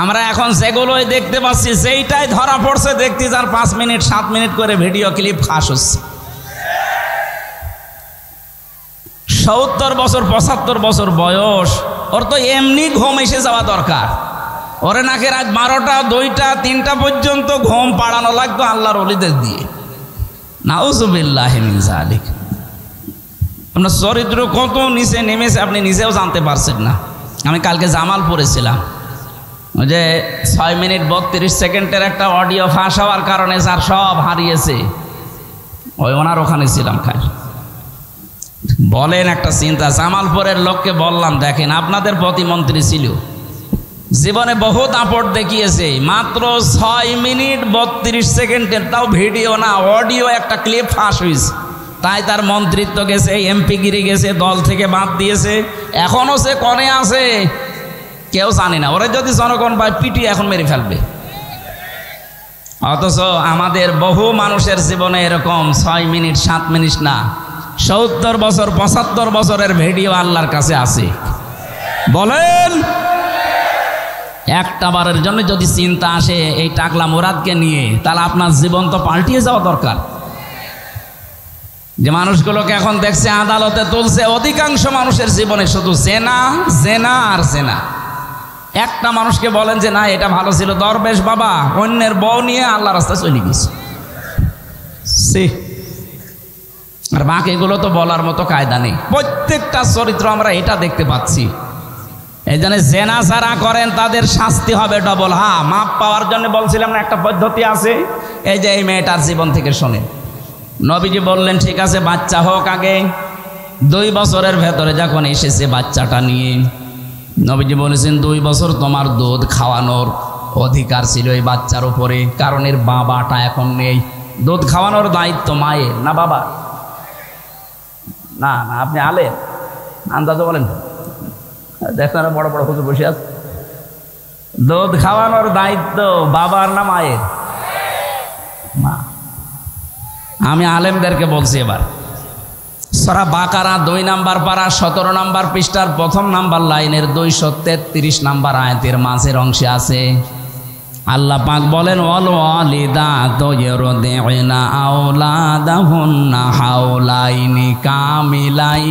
আমরা এখন সেগুলোই দেখতে পাচ্ছি, যেইটাই ধরা পড়ছে দেখতে যার 5 মিনিট 7 মিনিট করে ভিডিও ক্লিপ ফাঁস হচ্ছে। 70 বছর 75 বছর বয়স, ওর তো এমনি ঘুম এসে যাওয়া দরকার। ওরে নাকি রাত 12টা 2টা 3টা পর্যন্ত ঘুম পাড়ানো লাগতো আল্লাহর ওলিদের দিয়ে। নাউজুবিল্লাহি মিন যালিক। আপনার চরিত্র কত নিচে নেমেছে আপনি নিজেও জানতে পারছেন না। আমি কালকে জামাল পড়েছিলাম, ওই যে 6 মিনিট 32 সেকেন্ডের একটা অডিও ফাঁস হওয়ার কারণে যার সব হারিয়েছে, ওই ওনার ওখানে ছিলাম। খাই বলেন একটা চিন্তা, জামালপুরের লোককে বললাম দেখেন আপনাদের প্রতিমন্ত্রী ছিল, জীবনে বহু দাপট দেখিয়েছে, মাত্র 6 মিনিট 32 সেকেন্ডের, তাও ভিডিও না অডিও একটা ক্লিপ ফাঁস হয়েছে, তাই তার মন্ত্রিত্ব গেছে, এমপি গিরি গেছে, দল থেকে বাদ দিয়েছে, এখনো সে কনে আছে কেউ জানে না। ওরা যদি জনগণ বা পিটি এখন মেরে ফেলবে। অথচ আমাদের বহু মানুষের জীবনে এরকম 6 মিনিট 7 মিনিট না, 70 বছর 75 বছরের ভিডিও আল্লাহর কাছে আছে। বলেন একটা বারের জন্য যদি চিন্তা আসে এই টাকলা মুরাদকে নিয়ে, তাহলে আপনার জীবন তো পাল্টিয়ে যাওয়া দরকার। যে মানুষগুলোকে এখন দেখছে আদালতে তুলছে, অধিকাংশ মানুষের জীবনে শুধু জেনা জেনা আর জেনা। একটা মানুষকে বলেন যে না এটা ভালো ছিল, দরবেশ বাবা অন্যের বউ নিয়ে আল্লাহ রাস্তায় চলে গেছে। আর বাকিগুলো তো বলার মতো কায়দা নেই। প্রত্যেকটা চরিত্র আমরা এটা দেখতে পাচ্ছি। এই জন্য জেনা যারা করেন তাদের শাস্তি হবে ডবল। হ্যাঁ, মাপ পাওয়ার জন্য বলছিলাম না একটা পদ্ধতি আছে, এই যে এই মেয়েটার জীবন থেকে শোনে। নবীজি বললেন ঠিক আছে বাচ্চা হোক আগে। 2 বছরের ভেতরে যখন এসেছে বাচ্চাটা নিয়ে, নবীজি বলেছেন 2 বছর তোমার দুধ খাওয়ানোর অধিকার ছিল এই বাচ্চার উপরে, কারণ এর বাবাটা এখন নেই। দুধ খাওয়ানোর দায়িত্ব মায়ের না বাবা? না না, আপনি আলেন, আন্দাজে বলেন। দেখেন বড় বড় হুজুর বসে আছে। দুধ খাওয়ানোর দায়িত্ব বাবার না মায়ের? মা। আমি আলেমদেরকে বলছি এবার সূরা বাকারা 2 নম্বর পারা 17 নম্বর পৃষ্ঠার 1 নম্বর লাইনের 233 নম্বর আয়াতের মাঝের অংশে আছে আল্লাহ পাক বলেন ওয়াল ওয়ালিদাতু ইরদি'না আওলাদাহুন্না হাওলাইনি কামিলাই।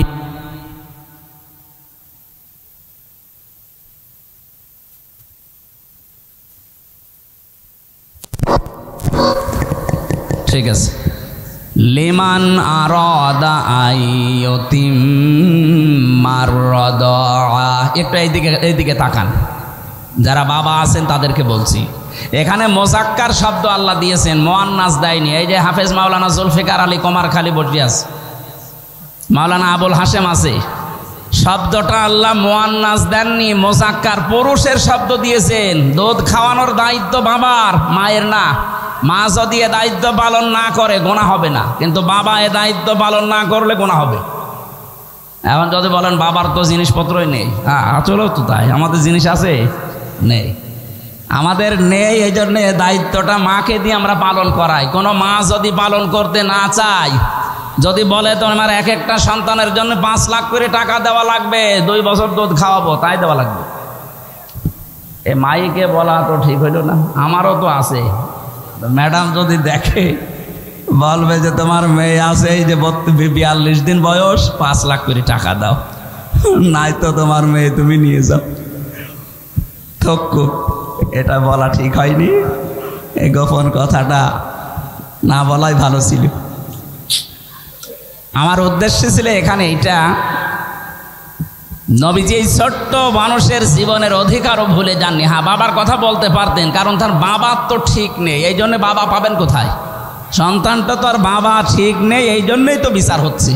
ঠিক আছে। লিমান আরাদা আইয়ুতিম্মার রাদা। একটু এইদিকে তাকান, যারা বাবা আছেন তাদেরকে বলছি। এখানে মোজাক্কার শব্দ আল্লাহ দিয়েছেন, মুআন্নাস দেয়নি। এই যে হাফেজ মাওলানা জুলফিকার আলী কুমারখালী বসে আছে, মাওলানা আবুল হাশেম আছে, শব্দটা আল্লাহ মুআন্নাস দেননি, মোজাক্কার পুরুষের শব্দ দিয়েছেন। দুধ খাওয়ানোর দায়িত্ব বাবার, মায়ের না। মা যদি এ দায়িত্ব পালন না করে গোনা হবে না, কিন্তু বাবা এ দায়িত্ব পালন না করলে গোনা হবে। এখন যদি বলেন বাবার তো জিনিসপত্রই নেই, হ্যাঁ চলো তো তাই, আমাদের জিনিস আছে নেই, আমাদের নেই, এই জন্য দায়িত্বটা মাকে দিয়ে আমরা পালন করাই। কোনো মা যদি পালন করতে না চায়, যদি বলে তোমার এক একটা সন্তানের জন্য 5 লাখ করে টাকা দেওয়া লাগবে, 2 বছর দুধ খাওয়াবো, তাই দেওয়া লাগবে। এ মাইকে বলা তো ঠিক হইল না। আমারও তো আছে, ম্যাডাম যদি দেখে বলবে যে তোমার মেয়ে আছে এই যে 42 দিন বয়স, 5 লাখ করে টাকা দাও, নাই তো তোমার মেয়ে তুমি নিয়ে যাও। থক্কু, এটা বলা ঠিক হয়নি, এই গোপন কথাটা না বলাই ভালো ছিল। আমার উদ্দেশ্য ছিল এখানে এইটা, নবীজি এই ছোট্ট মানুষের জীবনের অধিকারও ভুলে যাননি। হ্যাঁ, বাবার কথা বলতে পারতেন, কারণ তার বাবার তো ঠিক নেই, এই জন্য বাবা পাবেন কোথায়? সন্তানটা তো আর বাবা ঠিক নেই, এই জন্যই তো বিচার হচ্ছে।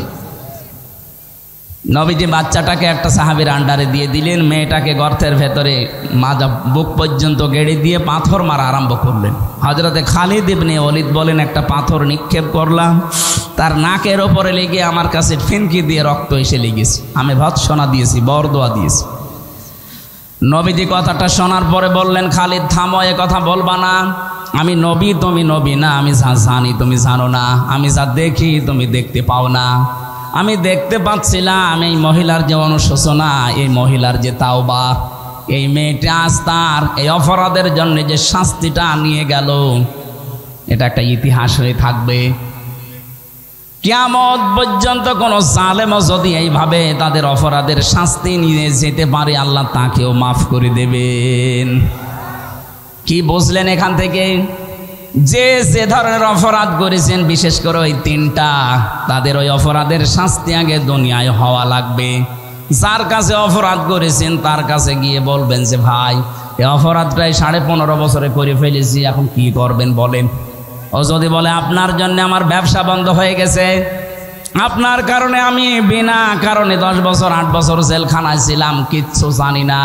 নবীজি বাচ্চাটাকে একটা সাহাবীর আন্ডারে দিয়ে দিলেন, মেয়েটাকে গর্তের ভেতরে মাজা বুক পর্যন্ত গেড়ে দিয়ে পাথর মারা আরম্ভ করলেন। হযরতে খালিদ ইবনে ওয়ালিদ বলেন একটা পাথর নিক্ষেপ করলাম, তার নাকের ওপরে লেগে আমার কাছে ফিনকি দিয়ে রক্ত এসে লেগেছে। আমি ভৎসনা দিয়েছি, বরদোয়া দিয়েছি। নবীজি কথাটা শোনার পরে বললেন, খালিদ থামো, এ কথা বলবা না। আমি নবী, তুমি নবী না। আমি যা জানি তুমি জানো না, আমি যা দেখি তুমি দেখতে পাও না। আমি দেখতে পাচ্ছিলাম এই মহিলার যে অনুশোচনা, এই মহিলার যে তাওবা, এই মেয়েটা আজ তার এই অপরাধের জন্য যে শাস্তিটা নিয়ে গেল, এটা একটা ইতিহাস হয়ে থাকবে। কিয়ামত পর্যন্ত কোন জালেমও যদি এইভাবে তাদের অপরাধের শাস্তি নিয়ে যেতে পারে, আল্লাহ তাকেও মাফ করে দেবেন। কি বুঝলেন এখান থেকে? যে যে ধরনের অপরাধ করেছেন, বিশেষ করে ওই 3টা, তাদের ওই অপরাধের শাস্তি আগে দুনিয়ায় হওয়া লাগবে। যার কাছে অপরাধ করেছেন তার কাছে গিয়ে বলবেন যে ভাই এই অপরাধটাই 15.5 বছরে করে ফেলেছি, এখন কি করবেন বলেন। ও যদি বলে আপনার জন্য আমার ব্যবসা বন্ধ হয়ে গেছে, আপনার কারণে আমি বিনা কারণে 10 বছর 8 বছর জেলখানায় ছিলাম, কিচ্ছু জানি না,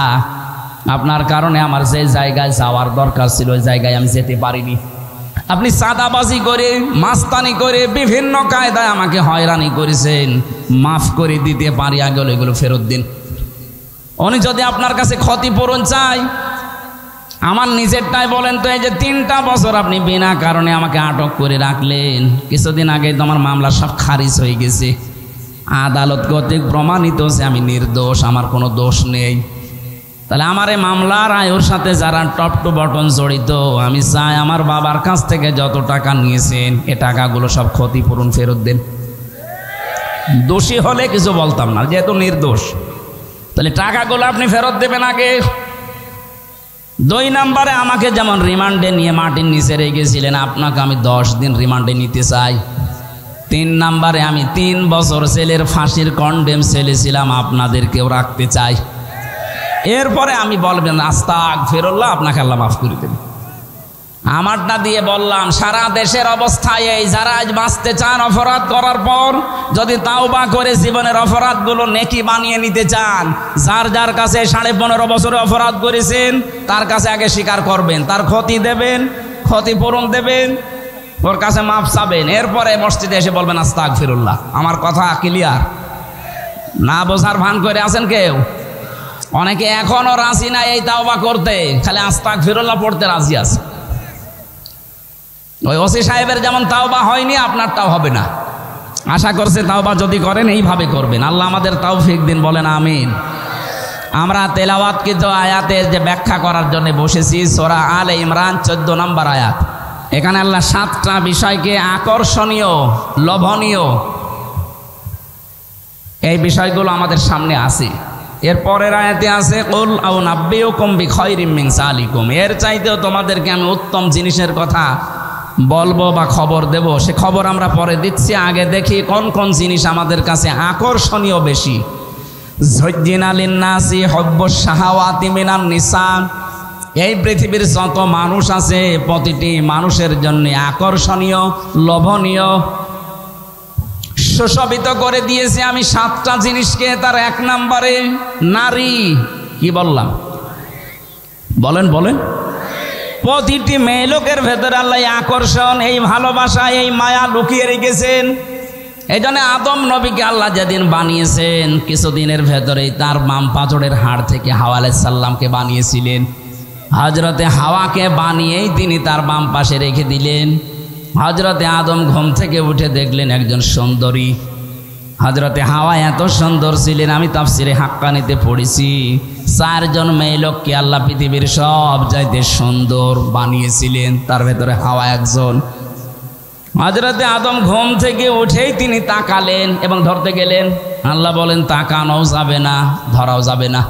আপনার কারণে আমার যে জায়গায় যাওয়ার দরকার ছিল ওই জায়গায় আমি যেতে পারিনি, আপনি চাঁদাবাজি করে মাস্তানি করে বিভিন্ন কায়দায় আমাকে হয়রানি করেছেন, মাফ করে দিতে পারি, আগে এগুলো ফেরত দিন। উনি যদি আপনার কাছে ক্ষতিপূরণ চাই, আমার নিজেরটাই বলেন তো, এই যে 3টা বছর আপনি বিনা কারণে আমাকে আটক করে রাখলেন, কিছুদিন আগে তো আমার মামলা সব খারিজ হয়ে গেছে, আদালত কর্তৃক প্রমাণিত যে আমি নির্দোষ, আমার কোনো দোষ নেই, তাহলে আমার এই মামলার আয়ুর সাথে যারা টপ টু বটন জড়িত, আমি চাই আমার বাবার কাছ থেকে যত টাকা নিয়েছেন এ টাকাগুলো সব ক্ষতিপূরণ ফেরত দেন। দোষী হলে কিছু বলতাম না, যেহেতু নির্দোষ, তাহলে টাকাগুলো আপনি ফেরত দেবেন আগে। 2 নম্বরে আমাকে যেমন রিমান্ডে নিয়ে মাটির নিচে রেখেছিলেন, আপনাকে আমি 10 দিন রিমান্ডে নিতে চাই। 3 নম্বরে আমি 3 বছর ছেলের ফাঁসির কন্ডেম ছেলে ছিলাম, আপনাদেরকেও রাখতে চাই। এরপরে আমি বলবেন আস্তাগফিরুল্লাহ, আপনাকে আল্লাহ মাফ করে দেবেন। আমারটা দিয়ে বললাম সারা দেশের অবস্থায় এই যারা আজ বাঁচতে চান অপরাধ করার পর, যদি তাওবা করে জীবনের অপরাধগুলো নেকি বানিয়ে নিতে চান, যার যার কাছে 15.5 বছরে অপরাধ করেছেন তার কাছে আগে স্বীকার করবেন, তার ক্ষতি দেবেন, ক্ষতিপূরণ দেবেন, ওর কাছে মাফ চাবেন। এরপরে মসজিদে এসে বলবেন আস্তাগফিরুল্লাহ। আমার কথা ক্লিয়ার? না বোঝার ভান করে আছেন কেউ? অনেকে এখনো রাজি না এই তাওবা করতে, খালি আস্তাগফিরুল্লাহ পড়তে রাজি আছে। ওই ওসি সাহেবের যেমন তাওবা হয়নি, আপনারটাও হবে না। আশা করছে তাওবা যদি করেন এইভাবে করবেন। আল্লাহ আমাদের তৌফিক দিন, বলেন আমিন। আমরা তেলাওয়াতকৃত আয়াতের যে ব্যাখ্যা করার জন্য বসেছি, সূরা আলে ইমরান 14 নম্বর আয়াত। এখানে আল্লাহ 7টা বিষয়কে আকর্ষণীয়, লোভনীয়, এই বিষয়গুলো আমাদের সামনে আছে। এর পরের আয়াতে আছে কুল আউ নাব্বিউকুম বিখায়রিম মিন যালিকুম, এর চাইতেও তোমাদেরকে আমি উত্তম জিনিসের কথা বলবো বা খবর দেব। সে খবর আমরা পরে দিচ্ছি, আগে দেখি কোন কোন জিনিস আমাদের কাছে আকর্ষণীয় বেশি। যুজ্জিনা লিন্নাসি হুব্বুশ শাহাওয়াতি মিনান নিসা, এই পৃথিবীর যত মানুষ আছে প্রতিটি মানুষের জন্য আকর্ষণীয়, লোভনীয়, সুশোভিত করে দিয়েছি আমি 7টা জিনিসকে। তার 1 নম্বরে নারী। কি বললাম? বলেন বলেন। প্রতিটি মেয়ে লোকের ভেতরে আল্লাহ আকর্ষণ, এই ভালোবাসা, এই মায়া লুকিয়ে রেখেছেন। এই জন্য আদম নবীকে আল্লাহ যেদিন বানিয়েছেন, কিছুদিনের ভেতরেই তার বাম পাঁজরের হাড় থেকে হাওয়া আলাইহিস সালামকে বানিয়েছিলেন। হযরতে হাওয়াকে বানিয়েই তিনি তার বাম পাশে রেখে দিলেন। হযরতে আদম ঘুম থেকে উঠে দেখলেন একজন সুন্দরী। হযরতে হাওয়া এত সুন্দর ছিলেন, আমি তাফসিরে হাক্কানিতে পড়েছি 4 জন মেয়ে লোককে আল্লাহ পৃথিবীর সব চাইতে সুন্দর বানিয়েছিলেন, তার ভেতরে হাওয়া একজন। হযরতে আদম ঘুম থেকে উঠেই তিনি তাকালেন এবং ধরতে গেলেন। আল্লাহ বলেন তাকানোও যাবে না, ধরাও যাবে না।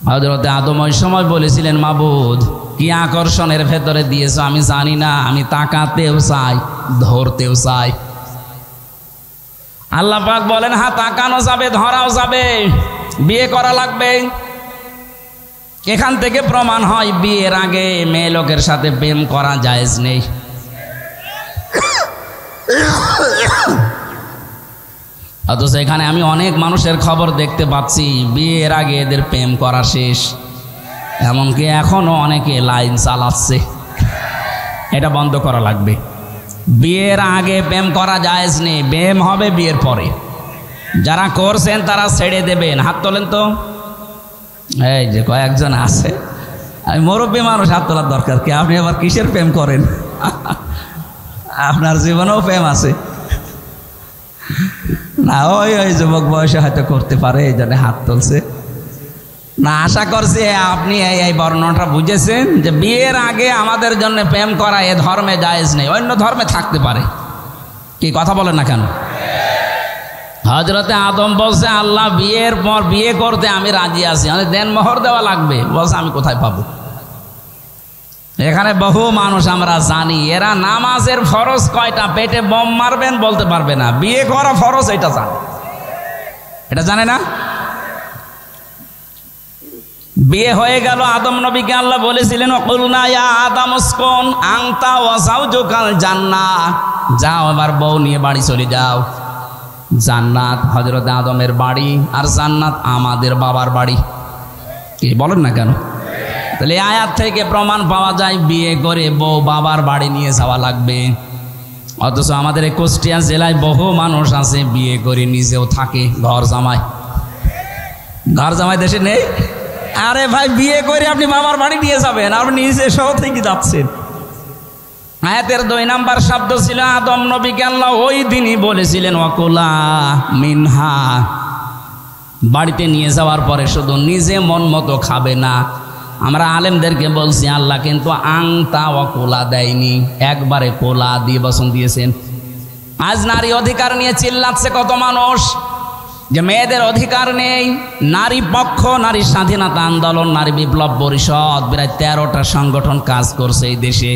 হযরতে আদম ওই সময় বলেছিলেন, মাবুদ কি আকর্ষণের ভেতরে দিয়েছ আমি জানি না, আমি তাকাতেও চাই, ধরতেও চাই। আল্লাহ পাক বলেন হ্যাঁ তাকানো যাবে, ধরাও যাবে, বিয়ে করা লাগবে। এখান থেকে প্রমাণ হয় বিয়ের আগে মেয়ে লোকের সাথে প্রেম করা জায়েজ নেই। অথচ এখানে আমি অনেক মানুষের খবর দেখতে পাচ্ছি বিয়ের আগে এদের প্রেম করা শেষ, এমনকি এখনো অনেকে লাইন চালাচ্ছে। এটা বন্ধ করা লাগবে। বিয়ের আগে প্রেম করা জায়েজ নেই, প্রেম হবে বিয়ের পরে। যারা করছেন তারা ছেড়ে দেবেন। হাত তোলেন তো। এই যে কয়েকজন আছে, আমি মুরব্বী মানুষ, হাত তোলার দরকার কি? আপনি আবার কিসের প্রেম করেন? আপনার জীবনেও প্রেম আছে না? ওই যুবক বয়সে হয়তো করতে পারে, এই জন্য হাত তুলছে না। আশা করছি আপনি এই বর্ণনাটা বুঝেছেন যে বিয়ের আগে আমাদের জন্য প্রেম করা এ ধর্মে জায়েজ নেই, অন্য ধর্মে থাকতে পারে। কি কথা বলেন না কেন? হযরতে আদম বলছে আল্লাহ বিয়ের পর বিয়ে করতে আমি রাজি আছি, আমাদের দেনমোহর দেওয়া লাগবে। বলছে আমি কোথায় পাবো? এখানে বহু মানুষ আমরা জানি, এরা নামাজের ফরজ কয়টা পেটে বম মারবেন বলতে পারবে না, বিয়ে করা ফরজ এটা জানে। এটা জানে না। বিয়ে হয়ে গেল, আদম নবীকে আল্লাহ বলেছিলেন কুলনা ইয়া আদম উসকুন আনতা ওয়া যাওজুকাল জান্নাহ, যাও এবার বউ নিয়ে বাড়ি চলে যাও। জান্নাত হযরত আদমের বাড়ি, আর জান্নাত আমাদের বাবার বাড়ি। কি বলেন না কেন? তাহলে আয়াত থেকে প্রমাণ পাওয়া যায় বিয়ে করে বউ বাবার বাড়ি নিয়ে যাওয়া লাগবে। অথচ আমাদের এই কুষ্টিয়া জেলায় বহু মানুষ আছে বিয়ে করে নিজেও থাকে ঘর জামাই। ঘর জামাই দেশে নেই? আরে ভাই বিয়ে করে আপনি বাবার বাড়ি নিয়ে যাবেন, আপনি নিজে সহ থেকে যাচ্ছেন। আয়াতের 2 নম্বর শব্দ ছিল আদম নবীকে আল্লাহ ওই দিনই বলেছিলেন ওয়াকুলা মিনহা, বাড়িতে নিয়ে যাওয়ার পরে শুধু নিজে মন মতো খাবে না, আমরা আলেমদেরকে বলছি আল্লাহ কিন্তু আংতা ও কোলা দেয়নি, একবারে কোলা দিয়ে বসন দিয়েছেন। আজ নারী অধিকার নিয়ে চিল্লাচ্ছে কত মানুষ যে মেয়েদের অধিকার নেই। নারী পক্ষ, নারী স্বাধীনতা আন্দোলন, নারী বিপ্লব পরিষদ, প্রায় 13টা সংগঠন কাজ করছে এই দেশে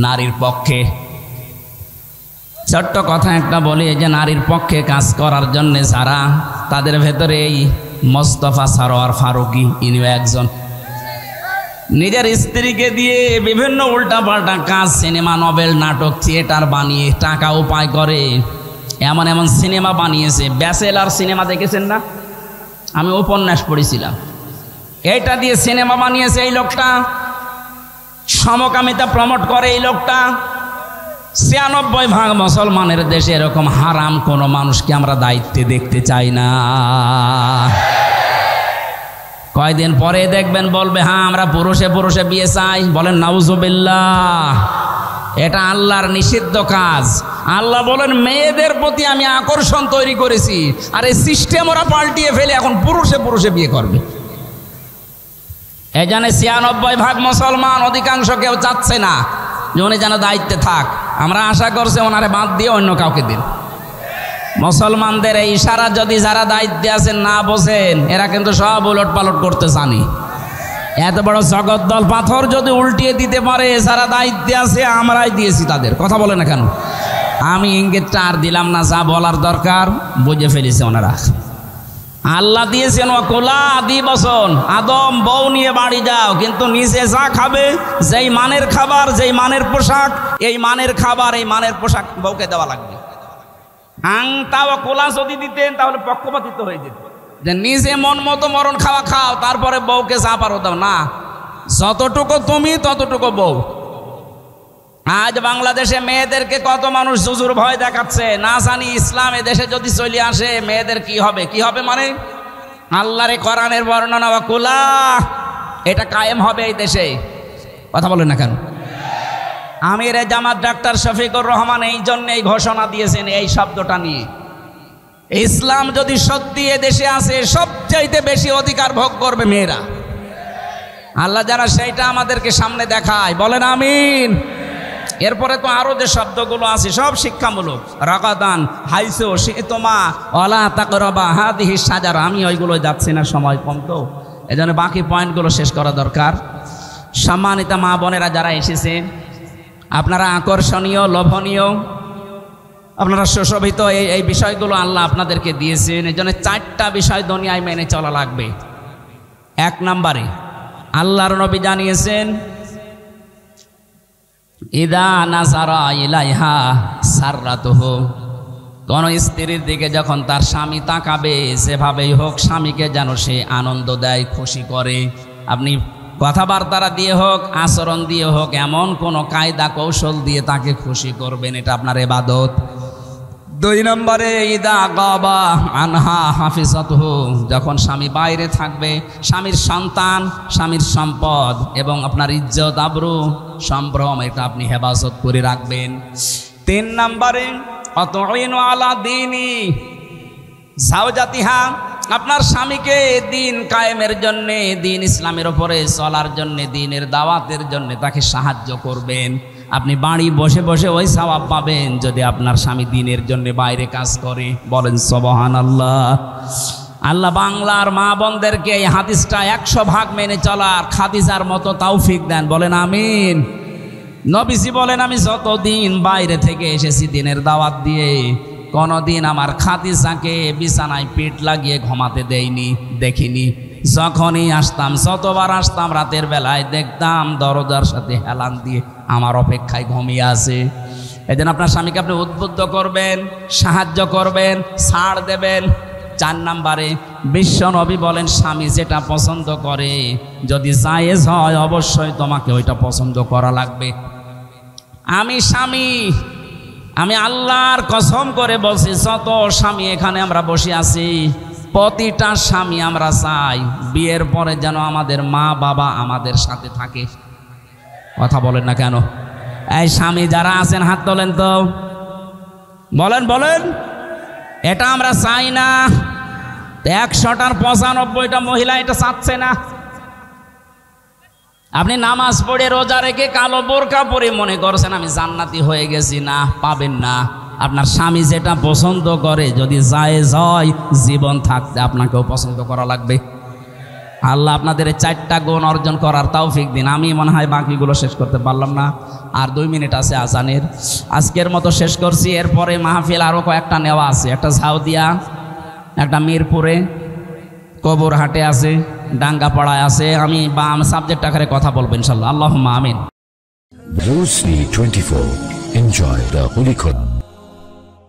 নারীর পক্ষে। ছোট্ট কথা একটা বলি, এই যে নারীর পক্ষে কাজ করার জন্য যারা, তাদের ভেতরে এই মোস্তফা সরোয়ার ফারুকী, ইনিও একজন। নিজের স্ত্রীকে দিয়ে বিভিন্ন উল্টাপাল্টা কাজ, সিনেমা, নভেল, নাটক, থিয়েটার বানিয়ে টাকা উপায় করে। এমন এমন সিনেমা বানিয়েছে, ব্যাচেলার সিনেমা দেখেছেন না? আমি উপন্যাস পড়েছিলাম, এইটা দিয়ে সিনেমা বানিয়েছে এই লোকটা। সমকামিতা প্রমোট করে এই লোকটা। 96% মুসলমানের দেশে এরকম হারাম কোনো মানুষকে আমরা দায়িত্বে দেখতে চাই না। কয়দিন পরে দেখবেন বলবে হ্যাঁ আমরা পুরুষে পুরুষে বিয়ে চাই, বলেন নাউজুবিল্লাহ। এটা আল্লাহর নিষিদ্ধ কাজ। আল্লাহ বলেন মেয়েদের প্রতি আমি আকর্ষণ তৈরি করেছি, আর এই সিস্টেম ওরা পাল্টিয়ে ফেলে এখন পুরুষে পুরুষে বিয়ে করবে। এই জন্য 96% মুসলমান অধিকাংশ কেউ চাচ্ছে না যে উনি যেন দায়িত্বে থাক। আমরা আশা করছি ওনারে বাদ দিয়ে অন্য কাউকে দিন। মুসলমানদের এই ইশারা যদি যারা দায়িত্বে আছেন না বোঝেন, এরা কিন্তু সব উলট পালট করতে জানি। এত বড় জগদ্দল পাথর যদি উল্টিয়ে দিতে পারে যারা দায়িত্বে আছে, আমরাই দিয়েছি তাদের। কথা বলে না কেন? আমি ইঙ্গিতটা আর দিলাম না, যা বলার দরকার বুঝে ফেলেছে ওনারা। আল্লাহ দিয়েছেন ও কোলা আদি বসন, আদম বউ নিয়ে বাড়ি যাও, কিন্তু নিজে যা খাবে, যেই মানের খাবার, যেই মানের পোশাক, এই মানের খাবার, এই মানের পোশাক বউকে দেওয়া লাগবে। আংতা ও কোলা যদি দিতেন তাহলে পক্ষপাতিত্ব হয়ে যেত, যে নিজে মন মতো মরণ খাওয়া খাও, তারপরে বউকে যা পারো দাও না। যতটুকু তুমি ততটুকু বউ। আজ বাংলাদেশে মেয়েদেরকে কত মানুষ জুজুর ভয় দেখাচ্ছে, না জানি ইসলাম এদেশে যদি চলে আসে মেয়েদের কি হবে। কি হবে মানে আল্লাহর কোরআনের বর্ণনা বা কুলা, এটা কায়েম হবে এই দেশে। কথা বলেন না কেন? আমির জামাত ডাক্তার শফিকুর রহমান এই জন্য এই ঘোষণা দিয়েছেন এই শব্দটা নিয়ে। ইসলাম যদি সত্যি এ দেশে আসে, সবচাইতে বেশি অধিকার ভোগ করবে মেয়েরা। আল্লাহ যারা সেইটা আমাদেরকে সামনে দেখায়, বলেন আমিন। এরপরে তো আরো যে শব্দগুলো আছে সব শিক্ষামূলক। রাগাদান হাইসো শিতমা ওয়ালা তাকরাবা হাদিহি শাজারা, আমি ওইগুলো যাচ্ছি না, সময় কম তো, এজন্য বাকি পয়েন্টগুলো শেষ করা দরকার। সম্মানিত মা বোনেরা যারা এসেছেন, আপনারা আকর্ষণীয়, লোভনীয়, আপনারা সুশোভিত, এই বিষয়গুলো আল্লাহ আপনাদেরকে দিয়েছেন। এই জন্য 4টা বিষয় দুনিয়ায় মেনে চলা লাগবে। 1 নম্বরে আল্লাহর নবী জানিয়েছেন, ইদা নাজারা ইলাইহা সাররাতুহু, কোন স্ত্রীর দিকে যখন তার স্বামী তাকাবে, যেভাবেই হোক স্বামীকে যেন সে আনন্দ দেয়, খুশি করে। আপনি কথাবার্তা দিয়ে হোক, আচরণ দিয়ে হোক, এমন কোন কায়দা কৌশল দিয়ে তাকে খুশি করবেন, এটা আপনার ইবাদত। 2 নম্বরে ইদা গাবা আনহা হাফিজাতুহু, যখন স্বামী বাইরে থাকবে, স্বামীর সন্তান, স্বামীর সম্পদ এবং আপনার ইজ্জত, আবরু, সম্ভ্রম, এটা আপনি হেফাজত করে রাখবেন। 3 নম্বরে আতুইনু আলা দীনি যাওজাতিহা, আপনার স্বামীকে দিন কায়েমের জন্য, দিন ইসলামের উপরে চলার জন্য, দিনের দাওয়াতের জন্য তাকে সাহায্য করবেন। আপনি বাড়ি বসে বসে ওই সওয়াব পাবেন যদি আপনার স্বামী দিনের জন্য বাইরে কাজ করে। বলেন সুবহানাল্লাহ। আল্লাহ বাংলার মা বোনদেরকে এই হাদিসটা 100% মেনে চলার খাদিজার মতো তৌফিক দেন। বলেন আমিন। নবীজি বলেন, আমি যতদিন বাইরে থেকে এসেছি দিনের দাওয়াত দিয়ে, কোনদিন আমার খাদিজাকে বিছানায় পিঠ লাগিয়ে ঘুমাতে দেখিনি। যখনই আসতাম, যতবার আসতাম, রাতের বেলায় দেখতাম দরজার সাথে হেলান দিয়ে আমার অপেক্ষায় ঘুমিয়ে আছে। এই জন্য আপনার স্বামীকে আপনি উদ্বুদ্ধ করবেন, সাহায্য করবেন, ছাড় দেবেন। 4 নম্বরে বিশ্ব নবী বলেন, স্বামী যেটা পছন্দ করে যদি জায়েজ হয়, অবশ্যই তোমাকে ওইটা পছন্দ করা লাগবে। আমি স্বামী, আমি আল্লাহর কসম করে বলছি, যত স্বামী এখানে আমরা বসে আছি, প্রতিটা স্বামী আমরা চাই বিয়ের পরে যেন আমাদের মা বাবা আমাদের সাথে থাকে। কথা বলেন না কেন? এই স্বামী যারা আছেন হাত তোলেন তো, বলেন। এটা আমরা চাই না। 100টার 95টা মহিলা এটা চাচ্ছে না। আপনি নামাজ পড়ে রোজা রেখে কালো বোরকা পরে মনে করছেন আমি জান্নাতি হয়ে গেছি, না, পাবেন না। আপনার স্বামী যেটা পছন্দ করে যদি জায়েজ হয়, জীবন থাকতে আপনাকেও পছন্দ করা লাগবে। আল্লাহ আপনাদের 4টা গুণ অর্জন করার তৌফিক দিন। আমি মনে হয় বাকিগুলো শেষ করতে পারলাম না, আর 2 মিনিট আছে আজানের। আজকের মতো শেষ করছি। এরপরে মাহফিল আরও কয়েকটা নেওয়া আছে, একটা ঝাউদিয়া, একটা মিরপুরে, কবরহাটে আছে, ডাঙ্গাপাড়ায় আছে। আমি সাবজেক্ট আকারে কথা বলবো ইনশাল্লাহ। আল্লাহুম্মা আমিন। Rose 24. Enjoy the Holy Quran.